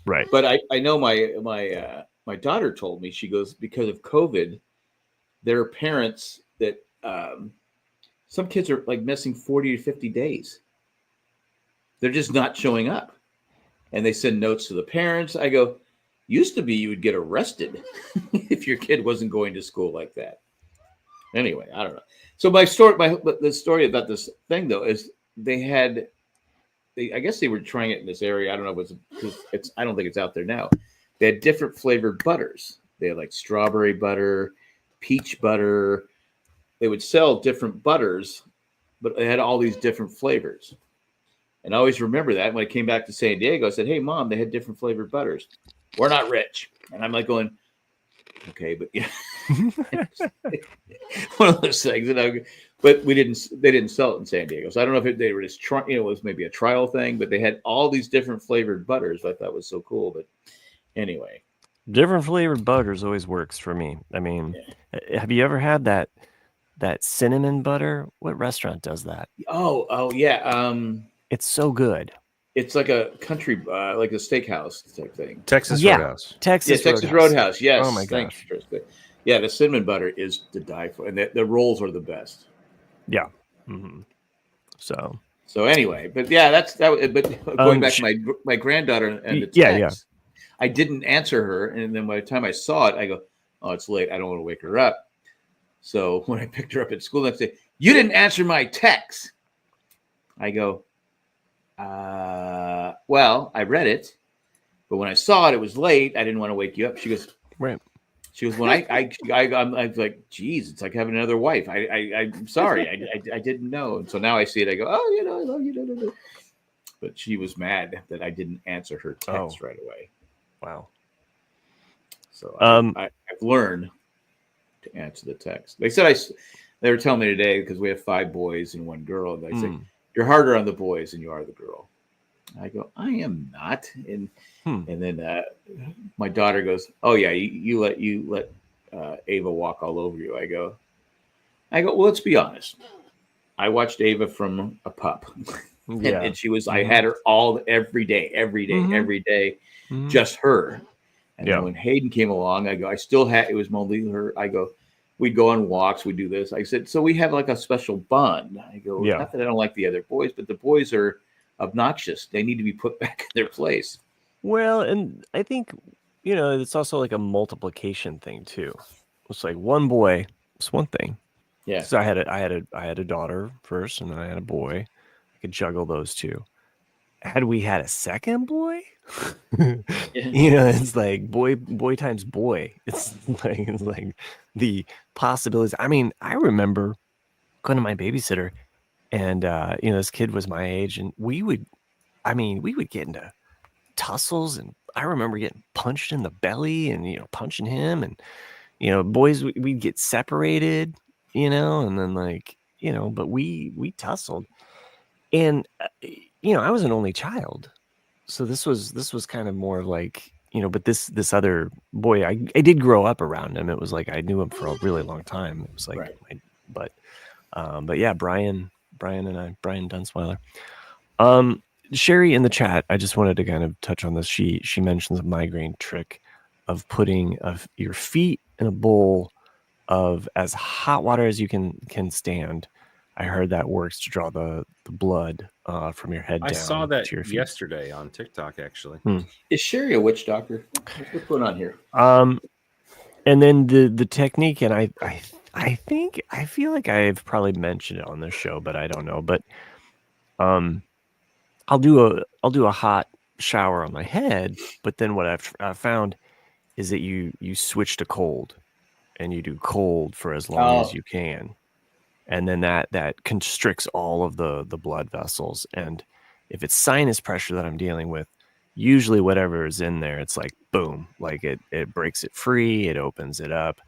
A: Right.
B: But I know my daughter told me, she goes, because of COVID, there are parents that some kids are like missing 40 to 50 days. They're just not showing up. And they send notes to the parents. I go, used to be you would get arrested if your kid wasn't going to school like that. Anyway, I don't know. So the story about this thing though is I guess they were trying it in this area. I don't know if I don't think it's out there now. They had different flavored butters. They had like strawberry butter, peach butter. They would sell different butters, but they had all these different flavors. And I always remember that when I came back to San Diego, I said, "Hey, Mom, they had different flavored butters. We're not rich." And I'm like going, "Okay, but yeah." One of those things. But they didn't sell it in San Diego. So I don't know if they were just trying, it was maybe a trial thing, but they had all these different flavored butters. I thought was so cool. But anyway.
A: Different flavored butters always works for me. I mean, have you ever had that cinnamon butter? What restaurant does that?
B: Oh yeah.
A: It's so good.
B: It's like a country, like a steakhouse type thing.
C: Texas Roadhouse.
A: Texas
B: Roadhouse. Yes.
A: Oh my gosh.
B: Yeah, the cinnamon butter is to die for, and the rolls are the best.
A: Yeah. Mm-hmm. So
B: anyway, but yeah, that's that. But going back to my granddaughter and the text, I didn't answer her, and then by the time I saw it, I go, "Oh, it's late. I don't want to wake her up." So when I picked her up at school next day, "You didn't answer my text." I go, "Well, I read it, but when I saw it, it was late. I didn't want to wake you up." She goes,
A: "Right."
B: She was I'm like, geez, it's like having another wife. I'm sorry, I didn't know. And so now I see it. I go, oh, I love you. But she was mad that I didn't answer her text right away.
A: Wow.
B: So I've learned to answer the text. They were telling me today, because we have 5 boys and 1 girl. And they say, you're harder on the boys than you are the girl. I go, I am not. And then my daughter goes, oh yeah, you let Ava walk all over you. I go, well, let's be honest. I watched Ava from a pup. and she was, I had her every day, just her. And then when Hayden came along, I go, it was mostly her. I go, we'd go on walks, we'd do this. I said, so we have like a special bond. I go, not that I don't like the other boys, but the boys are obnoxious. They need to be put back in their place.
A: Well, and I think, it's also like a multiplication thing too. It's like one boy, it's one thing.
B: Yeah.
A: So I had a daughter first, and then I had a boy. I could juggle those two. Had we had a second boy, it's like boy times boy. It's like the possibilities. I mean, I remember going to my babysitter, and this kid was my age, and we would get into tussles, and I remember getting punched in the belly, and punching him, and boys we'd get separated, and then but we tussled, and I was an only child, so this was kind of more of like, but this other boy, I did grow up around him. It was like I knew him for a really long time. It was like, but yeah, Brian Dunsweiler. Sherry in the chat, I just wanted to kind of touch on this. She mentions a migraine trick of putting your feet in a bowl of as hot water as you can stand. I heard that works to draw the blood from your head down.
C: I saw that
A: to your feet.
C: yesterday on TikTok, actually.
B: Is Sherry a witch doctor? What's going on here?
A: And then the technique, and I feel like I've probably mentioned it on this show, but I don't know. But I'll do a hot shower on my head, but then what I've found is that you switch to cold, and you do cold for as long as you can, and then that constricts all of the blood vessels. And if it's sinus pressure that I'm dealing with, usually whatever is in there, it's like boom, like it breaks it free, it opens it up.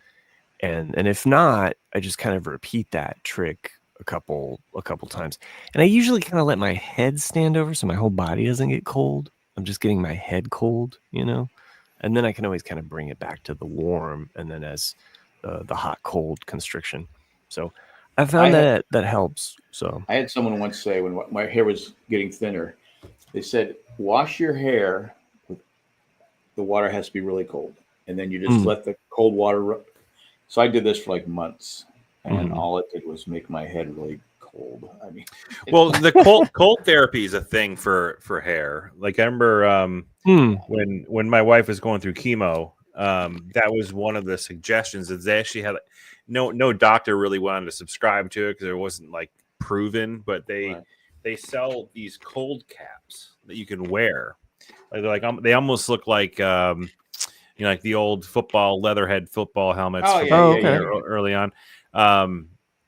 A: And if not, I just kind of repeat that trick a couple times. And I usually kind of let my head stand over so my whole body doesn't get cold. I'm just getting my head cold, and then I can always kind of bring it back to the warm, and then as the hot cold constriction. So I found that helps. So
B: I had someone once say, when my hair was getting thinner, they said, wash your hair with, the water has to be really cold, and then you just let the cold water So I did this for like months, and all it did was make my head really cold. I mean,
C: well, the cold therapy is a thing for hair. Like I remember when my wife was going through chemo, that was one of the suggestions. Is they actually had no doctor really wanted to subscribe to it because it wasn't like proven, but they sell these cold caps that you can wear. They almost look like like the old football leatherhead football helmets. Early on,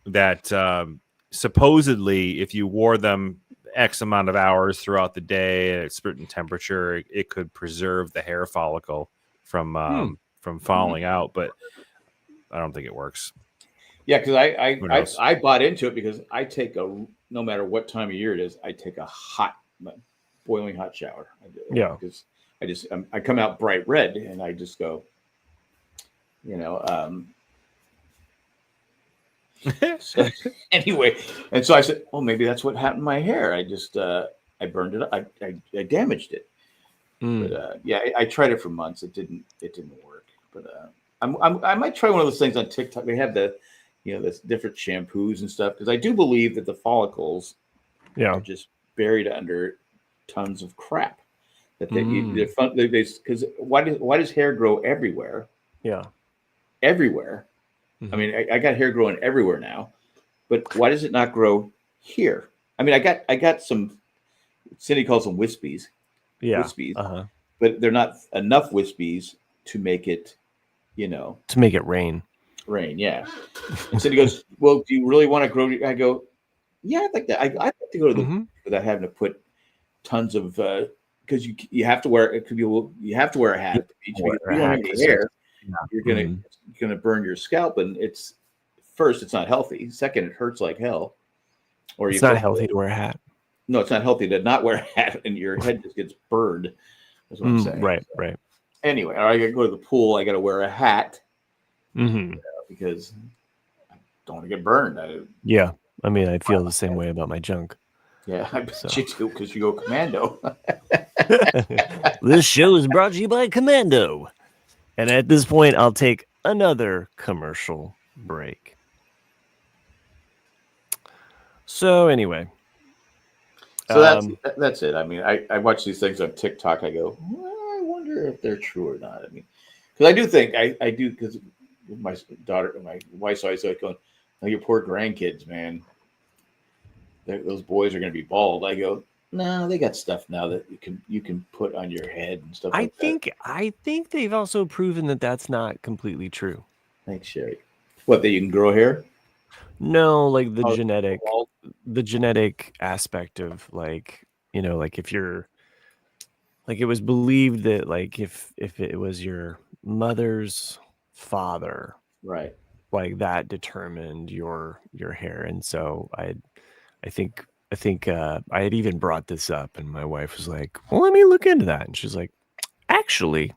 C: that supposedly if you wore them X amount of hours throughout the day at a certain temperature, it could preserve the hair follicle from falling out. But I don't think it works.
B: Yeah, because I bought into it because I take no matter what time of year it is, I take a boiling hot shower. Because I come out bright red, and I just go, so, anyway. And so I said, oh, maybe that's what happened to my hair. I just, I burned it up. I damaged it. But I tried it for months. It didn't work. But I might try one of those things on TikTok. They have the different shampoos and stuff, because I do believe that the follicles are just buried under tons of crap. That they're fun, because why does hair grow everywhere?
A: Yeah,
B: everywhere. I mean, I got hair growing everywhere now, but why does it not grow here? I mean, I got some. Cindy calls them wispies.
A: Yeah,
B: wispies, but they're not enough wispies to make it,
A: to make it rain.
B: Rain, yeah. And Cindy goes, well, do you really want to grow? I go, yeah, I'd like that. I'd like to go to the beach without having to put tons of because you have to wear you have to wear a hat at the beach because if you don't have any hair, you're gonna burn your scalp, and it's not healthy. Second, it hurts like hell. Or
A: it's not healthy to wear a hat.
B: No, it's not healthy to not wear a hat, and your head just gets burned. That's what I'm saying.
A: Right, right.
B: Anyway, I gotta go to the pool. I gotta wear a hat because I don't want to get burned.
A: Yeah, I mean, I feel the same way about my junk.
B: Yeah, I bet you do, because you go commando.
A: This show is brought to you by Commando. And at this point, I'll take another commercial break. So anyway.
B: So that's it. I mean, I watch these things on TikTok. I go, well, I wonder if they're true or not. I mean, because I do think, I do, because my daughter, my wife's always like going, oh, your poor grandkids, man. Those boys are going to be bald. I go, no, they got stuff now that you can put on your head and stuff like that.
A: I think they've also proven that that's not completely true.
B: Thanks, Sherry. What, that you can grow hair?
A: No, like the genetic aspect of like if you're like, it was believed that like if it was your mother's father,
B: right,
A: like that determined your hair. And so I think I had even brought this up, and my wife was like, well, let me look into that. And she's like, actually,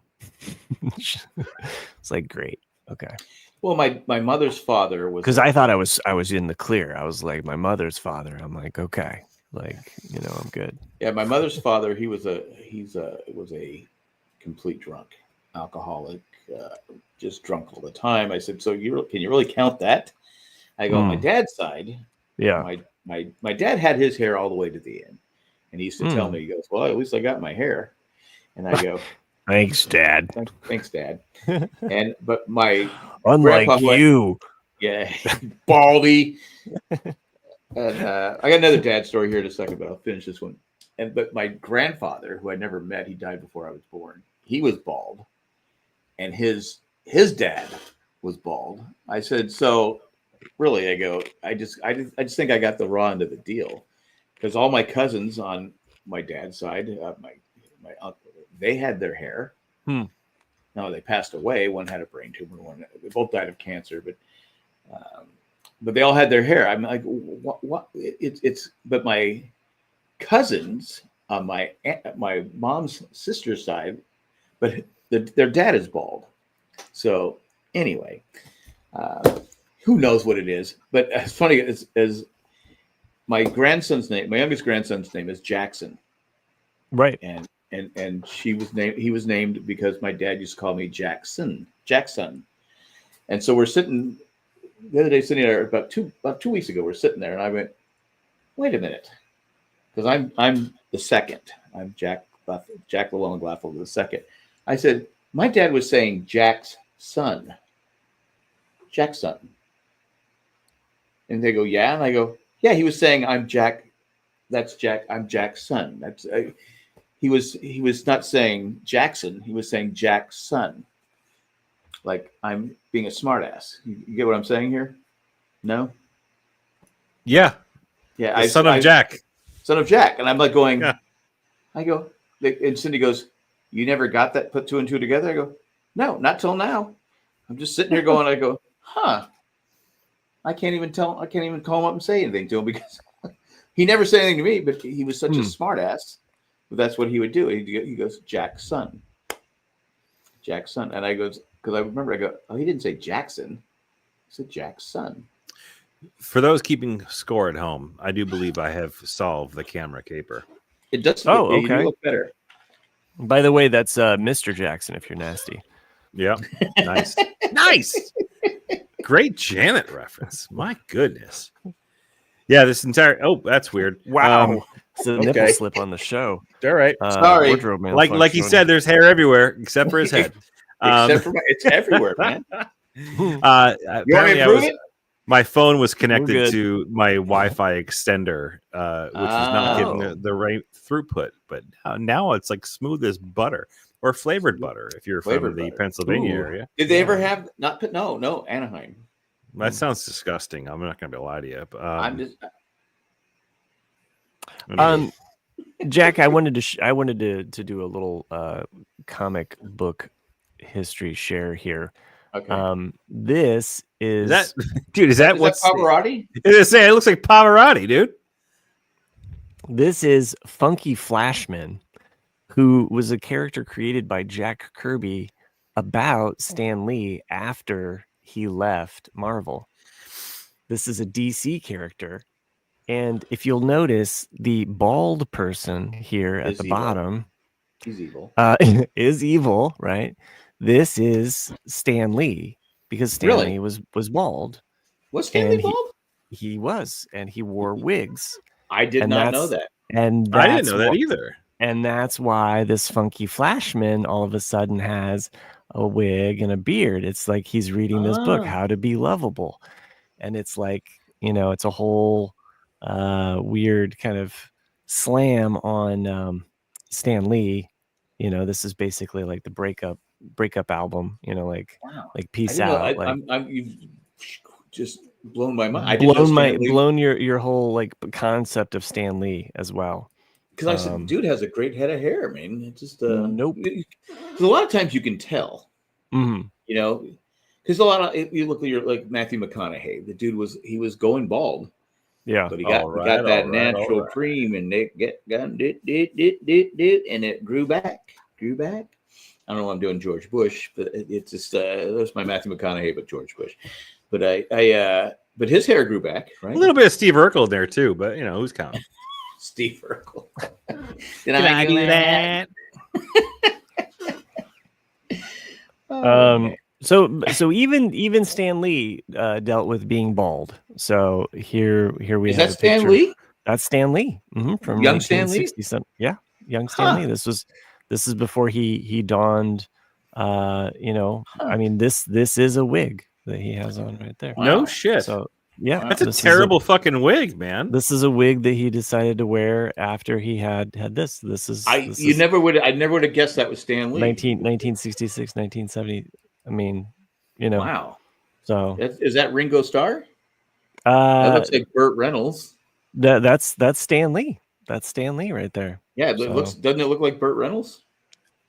A: it's like, great. Okay.
B: Well, my mother's father was,
A: because I thought I was in the clear. I was like, my mother's father. I'm like, okay, like, I'm good.
B: Yeah. My mother's father, he was a complete drunk, alcoholic, just drunk all the time. I said, so can you really count that? I go, on my dad's side.
A: Yeah.
B: My dad had his hair all the way to the end, and he used to tell me, he goes, well, at least I got my hair. And I go,
A: thanks, Dad.
B: Thanks, Dad. But my
A: unlike you,
B: baldy. And I got another dad story here in a second, but I'll finish this one. But my grandfather, who I never met, he died before I was born. He was bald, and his dad was bald. I said, so really, I go, I just think I got the raw end of the deal, because all my cousins on my dad's side, my uncle, they had their hair. No, they passed away. One had a brain tumor. They both died of cancer, but they all had their hair. I'm like, what? It's. But my cousins on my mom's sister's side, but their dad is bald. So anyway, who knows what it is? But as funny as my youngest grandson's name is Jackson,
A: right?
B: And he was named because my dad used to call me Jackson. And so we're sitting the other day, sitting there about 2 weeks ago. We're sitting there, and I went, "Wait a minute," because I'm the second. I'm Jack Llewellyn Glaffel the second. I said, my dad was saying Jack's son. And they go, yeah. And I go, yeah, he was saying, I'm Jack. That's Jack. I'm Jack's son. That's he was not saying Jackson. He was saying Jack's son. Like I'm being a smartass. You get what I'm saying here? No?
C: Yeah.
B: Yeah.
C: Son of Jack.
B: Son of Jack. And I'm like going,
C: yeah.
B: I go, and Cindy goes, you never got that, put 2 and 2 together? I go, no, not till now. I'm just sitting here going, I go, huh. I can't even call him up and say anything to him because he never said anything to me, but he was such a smart ass. But that's what he would do. He goes, Jack's son. And I goes, because I remember I go, oh, he didn't say Jackson. He said Jack's son.
C: For those keeping score at home, I do believe I have solved the camera caper.
B: It does.
A: Oh, okay.
B: You look better.
A: By the way, that's Mr. Jackson. If you're nasty.
C: Yeah. Nice. Nice. Great Janet reference. My goodness. Yeah, this entire. Oh, that's weird.
A: Wow. It's a nipple slip on the show.
C: All right.
B: Sorry.
C: Like he said, there's hair everywhere except for his head.
B: It's everywhere, man.
C: Apparently my phone was connected to my Wi-Fi extender, which was not giving the right throughput. But now it's like smooth as butter or flavored butter if you're from the Pennsylvania area.
B: Did they ever have no Anaheim?
C: That sounds disgusting. I'm not going to lie to you. But,
B: I'm just.
A: Jack, I wanted to do a little comic book history share here.
B: Okay.
A: This is
C: that, dude. Is that what's
B: Pavarotti?
C: It looks like Pavarotti, dude.
A: This is Funky Flashman, who was a character created by Jack Kirby about Stan Lee after he left Marvel. This is a DC character. And if you'll notice, the bald person here at the bottom
B: is evil.
A: Is evil, right? This is Stan Lee because Stan Lee was bald.
B: Was Stan Lee bald?
A: He was, and he wore wigs.
B: I did not know that.
A: And
C: I didn't know that either.
A: And that's why this Funky Flashman all of a sudden has a wig and a beard. It's like he's reading this book, How to Be Lovable. And it's like, it's a whole weird kind of slam on Stan Lee. This is basically like the breakup album, like Peace Out.
B: You've just blown my mind.
A: Blown your whole like concept of Stan Lee as well.
B: Because I said, dude has a great head of hair. I mean, it's just
A: nope.
B: Because a lot of times you can tell, because a lot of you look at like Matthew McConaughey. The dude was going bald.
A: Yeah,
B: but he got that natural cream, and they and it grew back. I don't know why I'm doing George Bush, but it's just that's my Matthew McConaughey, but George Bush. But but his hair grew back, right?
C: A little bit of Steve Urkel there too, but who's counting?
B: Steve Urkel.
C: Did I do that?
A: So even Stan Lee dealt with being bald. So here we have
B: that Stan Lee?
A: That's Stan Lee from
B: young Stan Lee.
A: Yeah, young Stan Lee. This is before he donned. I mean this is a wig that he has on right there.
C: Wow. No shit.
A: So yeah,
C: that's a terrible fucking wig, man.
A: This is a wig that he decided to wear after he had this.
B: I never would have guessed that was Stan Lee.
A: 1966, 1970. I mean,
B: Wow.
A: So
B: is that Ringo Starr? That looks like Burt Reynolds.
A: That's Stan Lee. That's Stan Lee right there.
B: Yeah, doesn't it look like Burt Reynolds?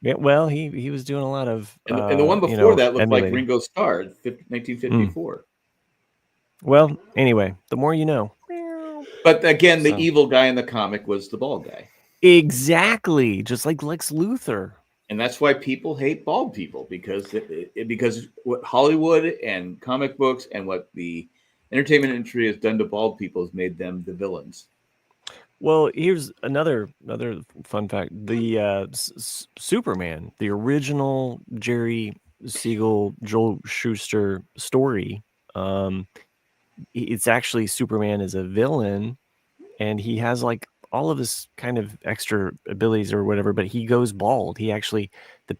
A: Yeah, well, he was doing a lot of
B: and the one before that looked
A: emulating.
B: like Ringo Starr, 1954.
A: Well, anyway, the more you know.
B: But again, the evil guy in the comic was the bald guy.
A: Exactly, just like Lex Luthor.
B: And that's why people hate bald people, because because what Hollywood and comic books and what the entertainment industry has done to bald people has made them the villains.
A: Well, here's another fun fact: the Superman, the original Jerry Siegel, Joel Shuster story. It's actually Superman is a villain, and he has like all of this kind of extra abilities or whatever, but he goes bald. He actually, the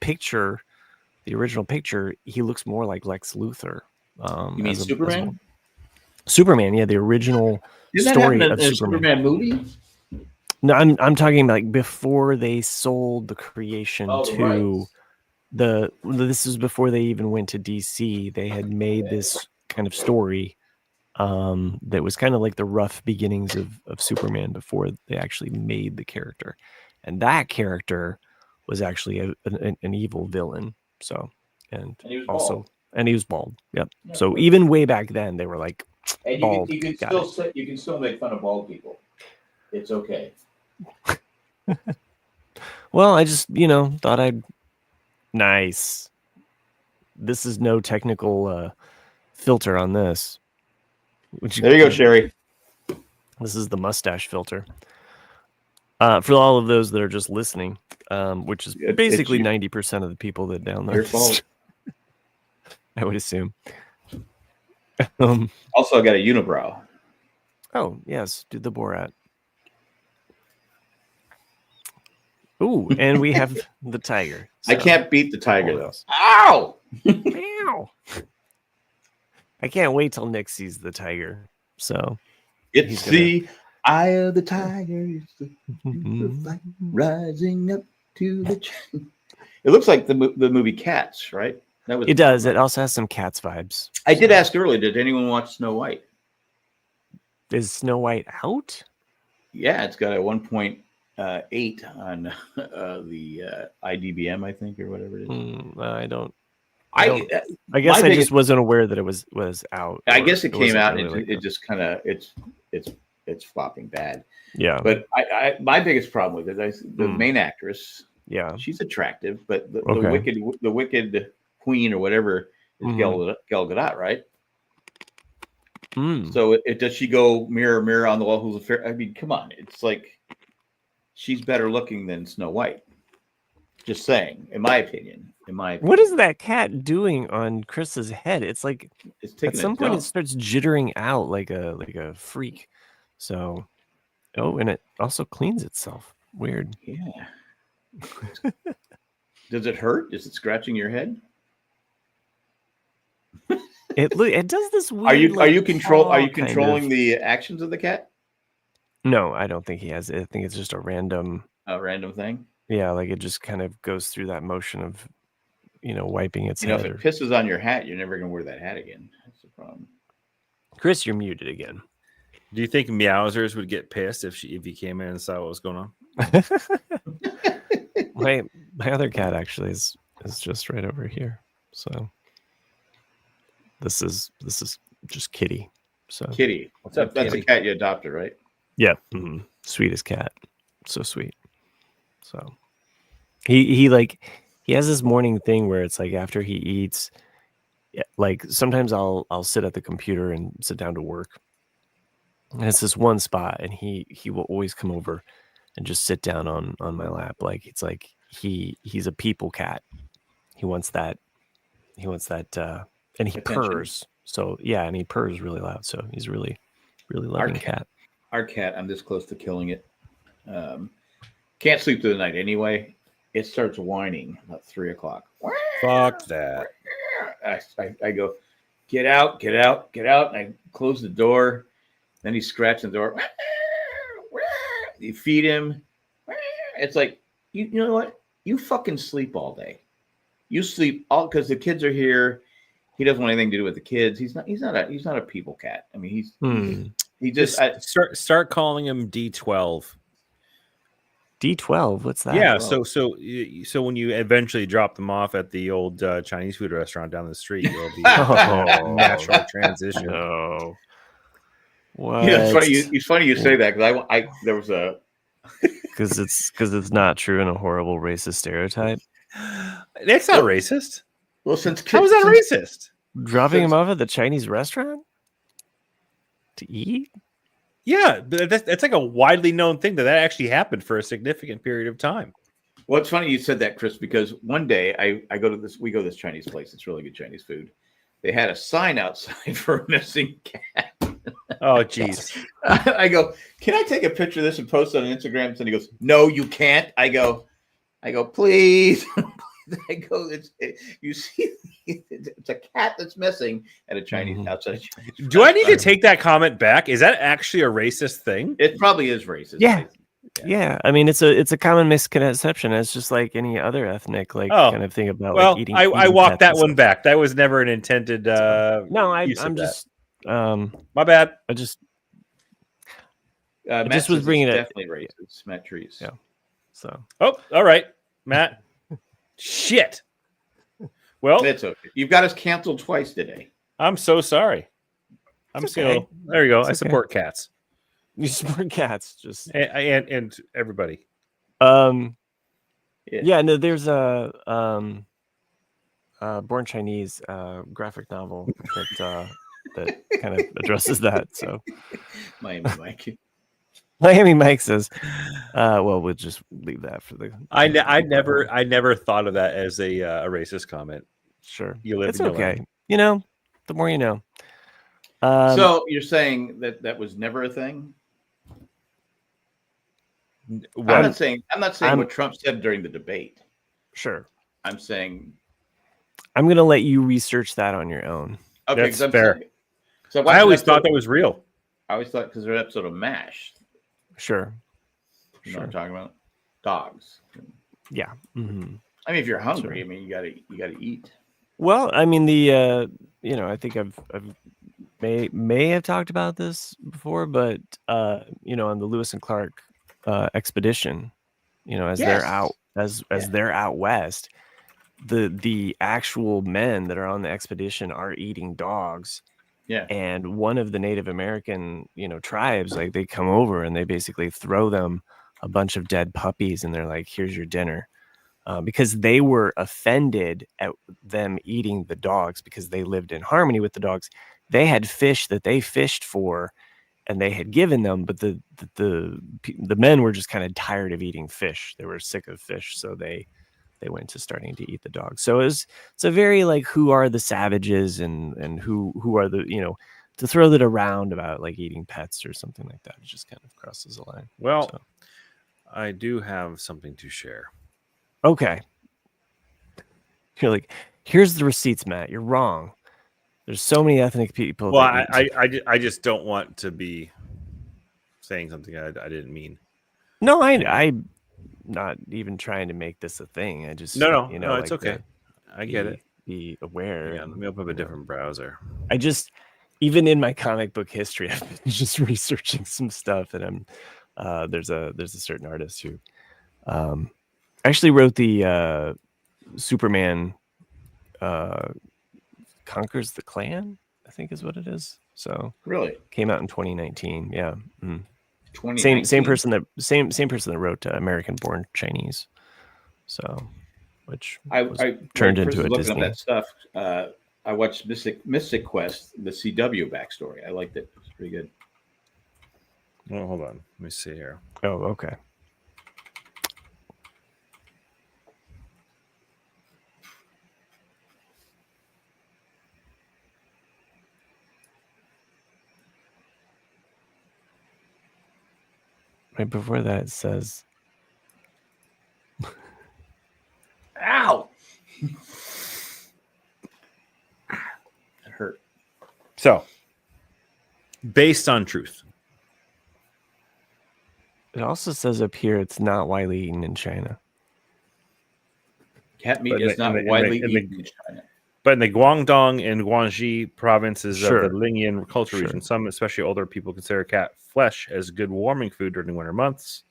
A: original picture, he looks more like Lex Luthor.
B: You mean Superman?
A: Superman, yeah, the original story of
B: Superman movie.
A: No, I'm talking like before they sold the creation to this is before they even went to DC. They had made this kind of story that was kind of like the rough beginnings of Superman before they actually made the character. And that character was actually an evil villain. So, and
B: he was
A: also
B: bald.
A: And he was bald. Yep. Yeah, so even way back then they were like,
B: and
A: bald.
B: You can still make fun of bald people. It's okay.
A: Well, I just, thought I'd nice. This is no technical filter on this.
B: There you go, Sherry.
A: This is the mustache filter. For all of those that are just listening, which is basically 90% of the people that download
B: your fault.
A: I would assume.
B: Also, I got a unibrow.
A: Oh, yes. Do the Borat. Ooh, and we have the tiger.
B: So. I can't beat the tiger, though. Ow!
A: Ow! I can't wait till Nick sees the tiger. So
B: it's the eye of the tiger. It's the fight rising up to the chin. It looks like the movie Cats, right?
A: It does. It also has some Cats vibes.
B: I did ask earlier, did anyone watch Snow White?
A: Is Snow White out?
B: Yeah, it's got a 1.8 on the IDBM, I think, or whatever it is.
A: I guess I just wasn't aware that it was out.
B: I guess it came out and it just kind of it's flopping bad.
A: Yeah.
B: But my biggest problem with it, the main actress,
A: yeah,
B: she's attractive, but the wicked queen or whatever is Gal Gadot, right? So does she go mirror, mirror on the wall? Who's a fair? I mean, come on, it's like she's better looking than Snow White. Just saying, in my opinion.
A: What is that cat doing on Chris's head? It's like at some point it starts jittering out like a freak. So, and it also cleans itself. Weird.
B: Yeah. Does it hurt? Is it scratching your head?
A: It does this weird.
B: Are you controlling the actions of the cat?
A: No, I don't think he has it. I think it's just a random
B: thing.
A: Yeah, like it just kind of goes through that motion of, wiping its head.
B: If it pisses on your hat, you're never gonna wear that hat again. That's the problem.
A: Chris, you're muted again.
C: Do you think Meowsers would get pissed if he came in and saw what was going on?
A: my other cat actually is just right over here. So this is just Kitty. So
B: Kitty, what's up? That's a cat you adopted, right?
A: Yeah, sweetest cat, so sweet. So he has this morning thing where it's like after he eats, like sometimes I'll sit at the computer and sit down to work, and it's this one spot, and he will always come over and just sit down on my lap. Like it's like he's a people cat. He wants that, and he purrs. So yeah, and he purrs really loud. So he's really, really loving cat.
B: Our cat, I'm this close to killing it. Can't sleep through the night anyway. It starts whining about 3 o'clock.
C: Fuck that.
B: I go, get out, get out, get out. And I close the door. Then he's scratching the door. You feed him. It's like, you know what? You fucking sleep all day. You sleep all because the kids are here. He doesn't want anything to do with the kids. He's not a people cat. I mean, he just
C: start calling him D12.
A: D12. What's that?
C: Yeah. So when you eventually drop them off at the old Chinese food restaurant down the street, you'll be natural transition.
A: No. What?
B: Yeah, it's funny you say that because I there was a
A: because it's not true and a horrible racist stereotype.
C: That's not racist.
B: Well,
C: how is that racist?
A: Dropping him off at the Chinese restaurant to eat?
C: Yeah, but that's like a widely known thing that actually happened for a significant period of time.
B: Well, it's funny you said that, Chris, because one day we go to this Chinese place. It's really good Chinese food. They had a sign outside for a missing cat.
C: Oh, geez.
B: I go, can I take a picture of this and post it on Instagram? And he goes, no, you can't. I go, please. I go, you see, it's a cat that's missing at a Chinese outside. Of Chinese
C: Do I need to take that comment back? Is that actually a racist thing?
B: It probably is racist.
A: Yeah. I mean, it's a common misconception. It's just like any other ethnic kind of thing about like eating.
C: I walked that one back. That was never an intended.
A: No, I'm just.
C: My bad.
A: I just
B: was bringing it. Definitely racist. Matt Trees.
A: Yeah. So.
C: Oh, all right, Matt. Shit. Well,
B: it's okay. You've got us canceled twice today.
C: I'm so sorry. I'm okay. There you go. I support cats.
A: You support cats, just
C: and everybody.
A: Yeah. No, there's a Born Chinese graphic novel that kind of addresses that. So Miami Mike says, well, we'll just leave that for the.
C: I never thought of that as a racist comment.
A: Sure,
C: you live.
A: It's okay. Life. You know, the more you know.
B: So you're saying that was never a thing? I'm not saying what Trump said during the debate.
A: Sure.
B: I'm saying.
A: I'm going to let you research that on your own.
C: Okay, that's fair. So I always thought that was real.
B: I always thought because there's an episode of MASH.
A: Sure.
B: You know what I'm talking about? Dogs.
A: Yeah. Mm-hmm.
B: I mean, if you're hungry, I mean, you gotta eat.
A: Well, I mean, I think I've may have talked about this before, but on the Lewis and Clark expedition, as they're out as they're out west, the actual men that are on the expedition are eating dogs.
B: Yeah.
A: And one of the Native American, tribes, like they come over and they basically throw them a bunch of dead puppies and they're like, here's your dinner. Because they were offended at them eating the dogs because they lived in harmony with the dogs. They had fish that they fished for and they had given them, but the men were just kind of tired of eating fish. They were sick of fish. So they went to starting to eat the dogs. So it's a very like, who are the savages and who are the, to throw that around about like eating pets or something like that. It just kind of crosses the line.
C: Well, I do have something to share.
A: Okay. You're like, here's the receipts, Matt. You're wrong. There's so many ethnic people.
C: Well, I just don't want to be saying something I didn't mean.
A: No, I'm not even trying to make this a thing. I just
C: no, it's okay. I get it.
A: Be aware.
C: Yeah, let me open up a different browser.
A: I just, even in my comic book history, I've been just researching some stuff, and I'm there's a certain artist who actually wrote the Superman Conquers the Klan, I think is what it is. So
B: really
A: came out in 2019. Yeah. Mm. Same person that wrote American Born Chinese. So, which I turned into a Disney.
B: Up that stuff. I watched Mystic Quest, the CW backstory. I liked it. It was pretty good.
C: Well, hold on. Let me see here.
A: Oh, okay. Right before that, it says,
B: "Ow, it hurt."
C: So, based on truth.
A: It also says up here it's not widely eaten in China.
B: Cat meat is not widely eaten in China.
C: But in the Guangdong and Guangxi provinces of the Lingyan culture region, some, especially older people, consider cat flesh as good warming food during the winter months.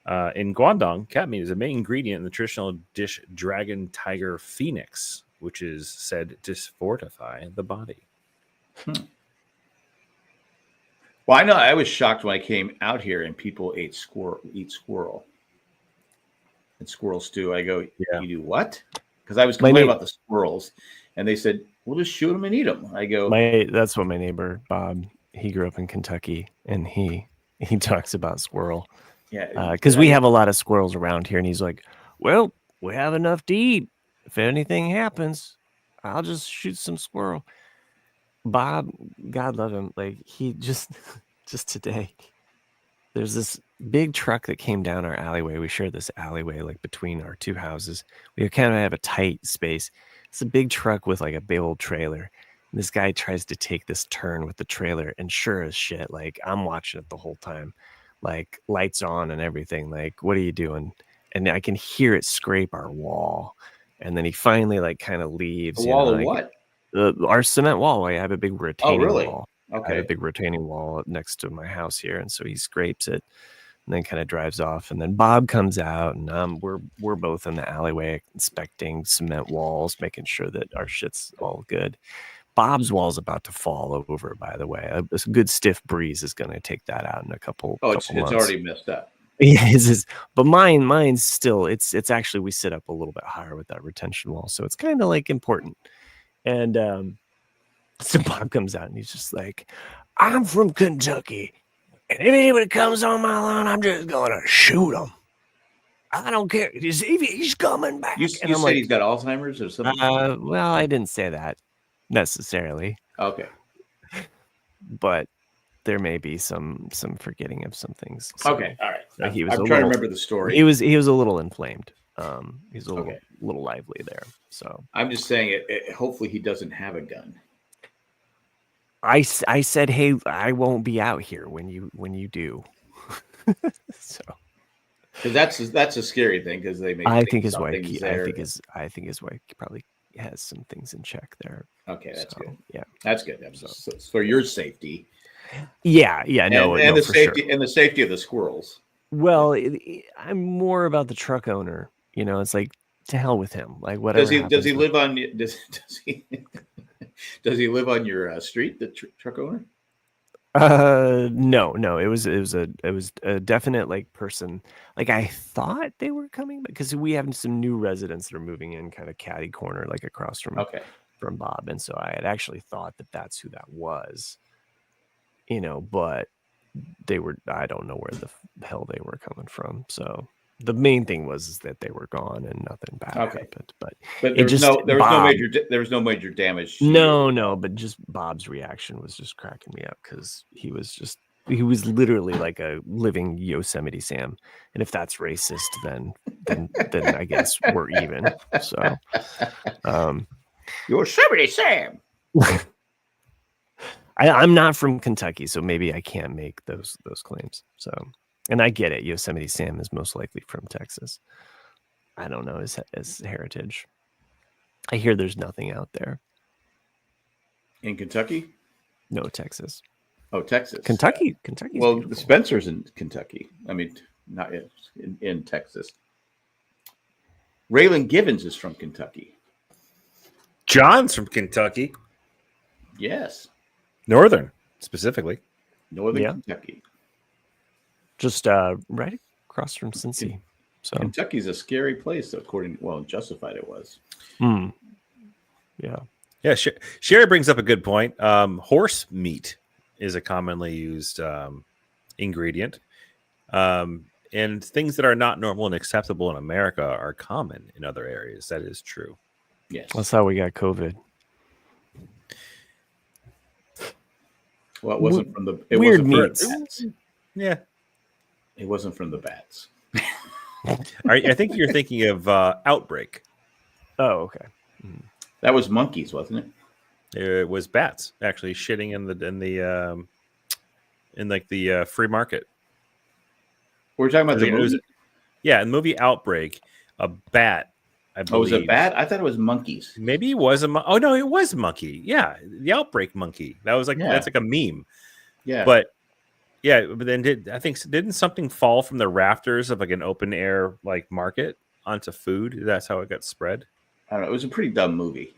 C: In Guangdong, cat meat is a main ingredient in the traditional dish Dragon Tiger Phoenix, which is said to fortify the body.
B: Well, I know I was shocked when I came out here and people eat squirrel and squirrel stew. I go, You do what? Because I was complaining about the squirrels, and they said, we'll just shoot them and eat them. I go,
A: that's what my neighbor Bob, he grew up in Kentucky, and he talks about squirrel.
B: Yeah,
A: because we have a lot of squirrels around here, and he's like, well, we have enough to eat. If anything happens, I'll just shoot some squirrel. Bob, God love him, like he just today, there's this big truck that came down our alleyway. We share this alleyway like between our two houses. We kind of have a tight space. It's a big truck with like a big old trailer. And this guy tries to take this turn with the trailer, and sure as shit, like I'm watching it the whole time, like lights on and everything. Like, what are you doing? And I can hear it scrape our wall. And then he finally like kind of leaves.
B: The wall of what?
A: Our cement wall. I have a big retaining wall.
B: Okay.
A: I have a big retaining wall next to my house here, and so he scrapes it and then kind of drives off. And then Bob comes out, and we're both in the alleyway inspecting cement walls, making sure that our shit's all good. Bob's wall's about to fall over, by the way. A good stiff breeze is going to take that out in a couple.
B: It's already messed up.
A: Yeah, but mine's still. It's actually, we sit up a little bit higher with that retention wall, so it's kind of like important. And so Bob comes out and he's just like, I'm from Kentucky, and if anybody comes on my lawn, I'm just going to shoot him. I don't care. He's coming back.
B: You said like, he's got Alzheimer's or something?
A: Well, I didn't say that necessarily.
B: Okay.
A: But there may be some forgetting of some things. So,
B: okay. All right.
A: I'm
B: trying to remember the story.
A: He was a little inflamed. He's a little lively there. So
B: I'm just saying hopefully he doesn't have a gun.
A: I said, hey, I won't be out here when you do. So
B: because that's a scary thing, because they may.
A: I think his wife probably has some things in check there.
B: Okay, that's good.
A: Yeah,
B: that's good. So for your safety.
A: Yeah, and
B: the safety and the safety of the squirrels.
A: Well, I'm more about the truck owner. It's like, to hell with him. Like, whatever.
B: Does he live on? Does he live on your street? The truck owner?
A: No. It was a definite like person. Like, I thought they were coming, because we have some new residents that are moving in, kind of catty corner, like across from Bob, and so I had actually thought that that's who that was. But they were. I don't know where the hell they were coming from. So the main thing was that they were gone and nothing bad happened. But there was no major damage. No. But just Bob's reaction was just cracking me up, because he was literally like a living Yosemite Sam. And if that's racist, then I guess we're even. So,
B: Yosemite Sam.
A: I'm not from Kentucky, so maybe I can't make those claims. So, and I get it. Yosemite Sam is most likely from Texas. I don't know his heritage. I hear there's nothing out there.
B: In Kentucky?
A: No, Texas.
B: Oh, Texas.
A: Kentucky.
B: Well, beautiful. Spencer's in Kentucky. I mean, not in Texas. Raylan Givens is from Kentucky.
C: John's from Kentucky.
B: Yes.
C: Northern, specifically.
B: Northern Kentucky.
A: Just right across from Cincy. So
B: Kentucky's a scary place, Justified it was.
A: Yeah.
C: Sherry brings up a good point. Horse meat is a commonly used ingredient. And things that are not normal and acceptable in America are common in other areas. That is true.
B: Yes.
A: That's how we got COVID.
B: Well, it wasn't from the
A: weird meats.
C: Yeah.
B: It wasn't from the bats.
C: I think you're thinking of Outbreak.
A: Oh, okay.
B: That was monkeys, wasn't it?
C: It was bats actually shitting in the free market.
B: We're talking about the movie.
C: In the movie Outbreak, a bat. I believe.
B: Oh, was it a bat? I thought it was monkeys.
C: Maybe it was oh no, it was monkey. Yeah, the Outbreak monkey. That was that's like a meme.
B: Yeah,
C: but Yeah, but then didn't something fall from the rafters of like an open air like market onto food? That's how it got spread.
B: I don't know. It was a pretty dumb movie.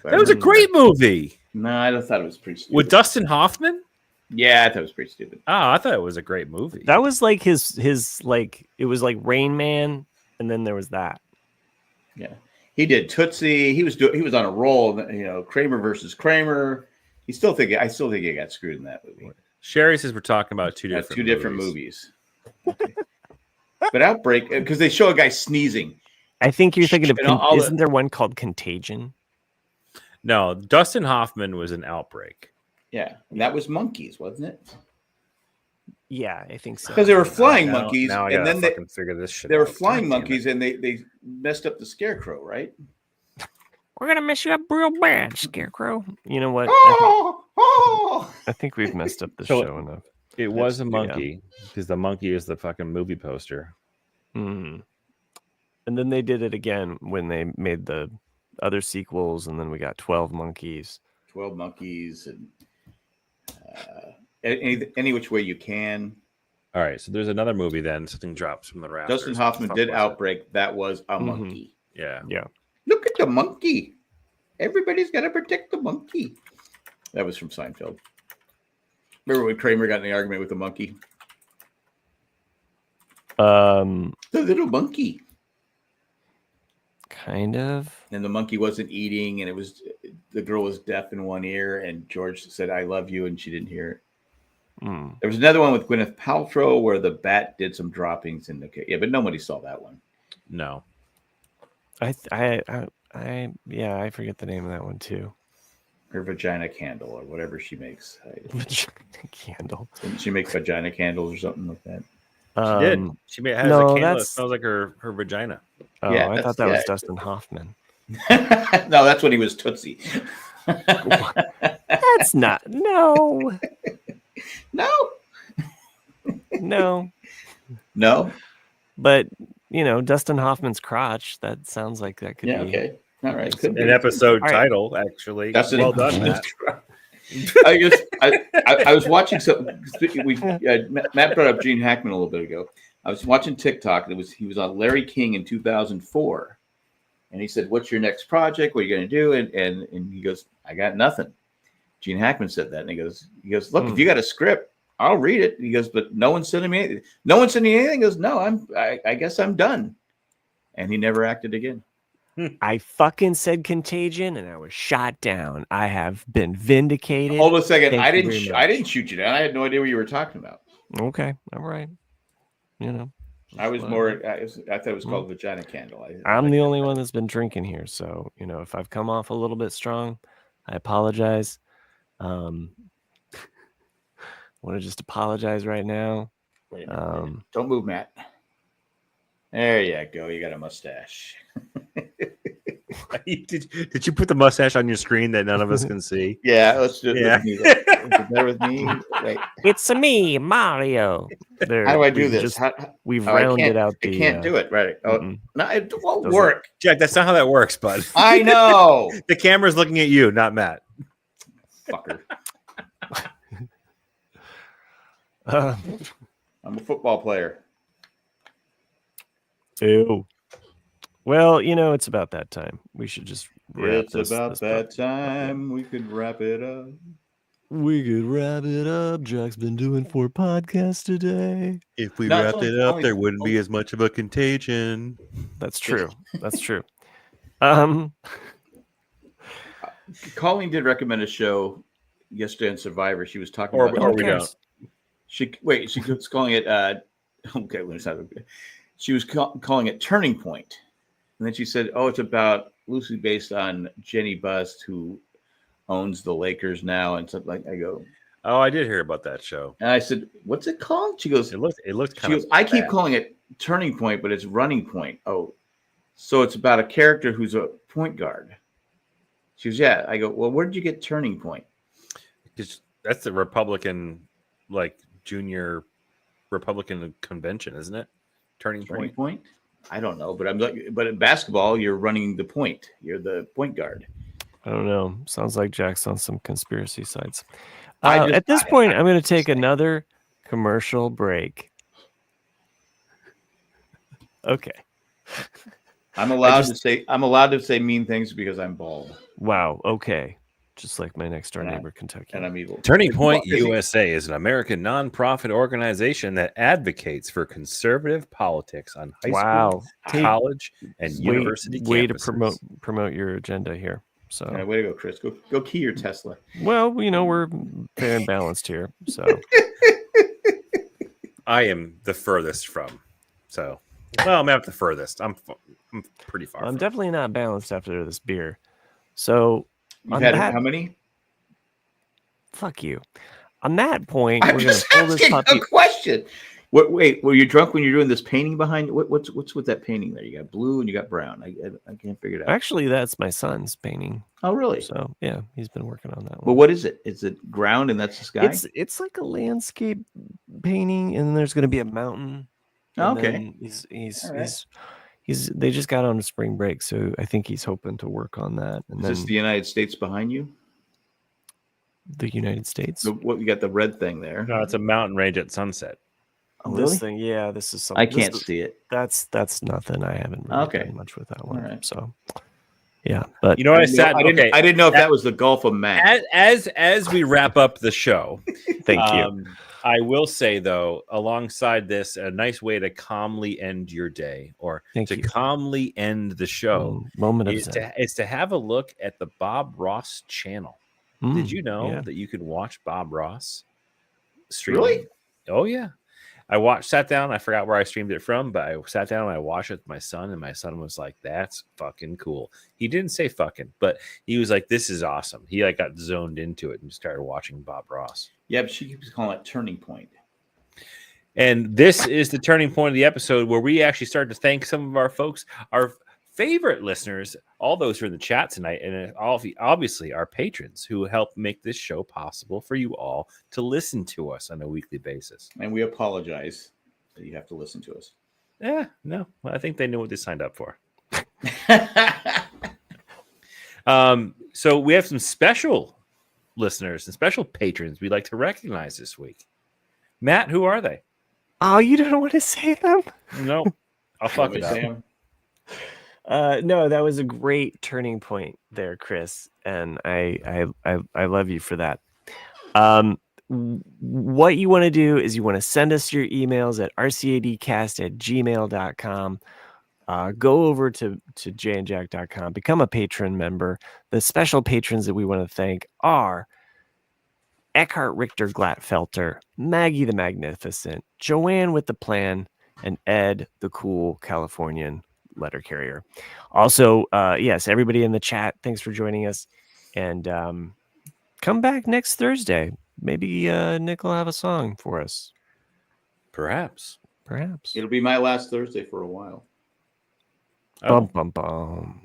C: That was a great movie.
B: No, I thought it was pretty stupid.
C: With Dustin Hoffman?
B: Yeah, I thought it was pretty stupid.
C: Oh, I thought it was a great movie.
A: That was like his like, it was like Rain Man, and then there was that.
B: Yeah, he did Tootsie. He was on a roll. You know, Kramer versus Kramer. I still think he got screwed in that movie.
C: Sherry says we're talking about two different
B: movies. Okay. But Outbreak, because they show a guy sneezing.
A: I think you're thinking of. Isn't there one called Contagion?
C: No, Dustin Hoffman was an Outbreak.
B: Yeah, and that was monkeys, wasn't it?
A: Yeah, I think so.
B: Because they were flying monkeys,
C: now
B: and then they
C: figure this shit.
B: They were flying monkeys, and they messed up the Scarecrow, right?
A: We're gonna mess you up real bad, Scarecrow. You know what? I think we've messed up the show enough.
C: It was a monkey because the monkey is the fucking movie poster.
A: And then they did it again when they made the other sequels, and then we got 12 monkeys.
B: 12 monkeys, and any which way you can.
C: All right, so there's another movie then. Something drops from the rafters.
B: Dustin Hoffman did Outbreak. That was a monkey.
C: Yeah.
B: Look at the monkey. Everybody's got to protect the monkey. That was from Seinfeld. Remember when Kramer got in the argument with the monkey? The little monkey.
A: Kind of.
B: And the monkey wasn't eating, and the girl was deaf in one ear, and George said, "I love you," and she didn't hear it. There was another one with Gwyneth Paltrow where the bat did some droppings in the cake. Yeah, but nobody saw that one.
C: No.
A: I forget the name of that one too.
B: Her vagina candle or whatever she makes.
A: Vagina candle.
B: Didn't she make vagina candles or something like that?
C: She did. She has a candle that smells like her vagina.
A: Oh, yeah, I thought that was Dustin Hoffman.
B: No, that's when he was Tootsie.
A: That's not. No.
B: No.
A: But Dustin Hoffman's crotch. That sounds like that could be.
B: Okay. All right.
C: Could be an episode title, actually.
B: Dustin
C: well done, Matt.
B: I was watching something. Matt brought up Gene Hackman a little bit ago. I was watching TikTok. He was on Larry King in 2004, and he said, "What's your next project? What are you going to do?" And he goes, "I got nothing." Gene Hackman said that, and he goes, "Look, if you got a script, I'll read it." He goes, "But no one's sending me anything. No one's sending me anything." He goes, "No, I guess I'm done," and he never acted again.
A: I fucking said Contagion, and I was shot down. I have been vindicated.
B: Hold on a second. I didn't shoot you down. I had no idea what you were talking about.
A: Okay, all right.
B: I was more. I thought it was called vagina candle.
A: I'm the only one that's been drinking here, so if I've come off a little bit strong, I apologize. I want to just apologize right now.
B: Wait a minute. Don't move, Matt. There you go. You got a mustache.
C: Did you put the mustache on your screen that none of us can see?
B: Yeah, let's do it. Yeah. Bear with me. Wait.
A: It's me, Mario.
B: There, how do I do this?
A: We've rounded out
B: the. I can't do it. Right. Oh, no, it won't work.
C: Jack, that's not how that works, bud.
B: I know.
C: The camera's looking at you, not Matt.
B: Fucker. I'm a football player.
A: Ew. Well, it's about that time. We should just wrap
B: It's about that time. We could wrap it up.
A: Jack's been doing 4 podcasts today.
C: If we wrapped it up, there wouldn't be as much of a contagion.
A: That's true. That's true.
B: Colleen did recommend a show yesterday on Survivor. She was talking about.
C: Or we don't.
B: She was calling it. Okay, let's have it. She was calling it Turning Point. And then she said, "Oh, it's about loosely based on Jenny Bust, who owns the Lakers now," and something like. I go,
C: "Oh, I did hear about that show."
B: And I said, "What's it called?" She goes,
C: "It looked kind
B: of." She goes, "I keep calling it Turning Point, but it's Running Point." Oh, so it's about a character who's a point guard. She goes, "Yeah." I go, "Well, where did you get Turning Point?"
C: Because that's the Republican, junior Republican convention, isn't it? Turning Point.
B: I don't know, but but in basketball, you're running the point. You're the point guard.
A: I don't know. Sounds like Jack's on some conspiracy sites. At this point, I'm going to take another Commercial break. Okay.
B: I'm allowed to say mean things because I'm bald.
A: Wow. Okay. Just like my next door neighbor, Kentucky.
B: And I'm evil.
C: Turning Point USA is an American nonprofit organization that advocates for conservative politics on high school, college, and university campuses.
A: Way to promote your agenda here. So
B: way to go, Chris. Go key your Tesla.
A: Well, we're fair and balanced here. So
C: I am the furthest from. So, well, I'm not the furthest. I'm pretty far.
A: I'm definitely not balanced after this beer. So
B: you've had how many?
A: Fuck you. On that point, we're going to pull this puppy.
B: A question. Wait, were you drunk when you're doing this painting behind? What's with that painting there? You got blue and you got brown. I can't figure it out.
A: Actually, that's my son's painting.
B: Oh, really?
A: So yeah, he's been working on that one.
B: But what is it? Is it ground and that's the sky?
A: It's like a landscape painting, and then there's going to be a mountain.
B: Okay.
A: They just got on a spring break, so I think he's hoping to work on that. And
B: is this the United States behind you?
A: The United States.
B: What you got the red thing there?
C: No, it's a mountain range at sunset.
A: Oh, really? This thing, yeah, this is something.
B: I can't see it.
A: That's nothing. I haven't really done much with that one.
B: Right.
A: So, yeah, but
C: you know, I
B: didn't know if that was the Gulf of Mexico.
C: As we wrap up the show,
A: thank you.
C: I will say though, alongside this, a nice way to calmly end your day or calmly end the show is to have a look at the Bob Ross channel. Did you know that you could watch Bob Ross stream?
B: Really?
C: Oh yeah. Sat down. I forgot where I streamed it from, but I sat down and I watched it with my son, and my son was like, "That's fucking cool." He didn't say "fucking," but he was like, "This is awesome." He got zoned into it and started watching Bob Ross.
B: Yeah, but she keeps calling it Turning Point.
C: And this is the turning point of the episode where we actually start to thank some of our folks, our favorite listeners, all those who are in the chat tonight, and obviously our patrons who help make this show possible for you all to listen to us on a weekly basis.
B: And we apologize that you have to listen to us.
C: Yeah, no, I think they knew what they signed up for. So we have some special listeners and special patrons we'd like to recognize this week. Matt, who are they?
A: Oh, you don't want to say them?
C: No, I'll fuck it up.
A: No, that was a great turning point there, Chris, and I love you for that. What you want to do is you want to send us your emails at rcadcast@gmail.com. Go over to jandjack.com, become a patron member. The special patrons that we want to thank are Eckhart Richter Glatfelter, Maggie the Magnificent, Joanne with the Plan, and Ed the Cool Californian letter carrier. Also, yes, everybody in the chat, thanks for joining us, and come back next Thursday. Maybe Nick will have a song for us.
C: Perhaps
B: it'll be my last Thursday for a while.
A: Bum bum bum.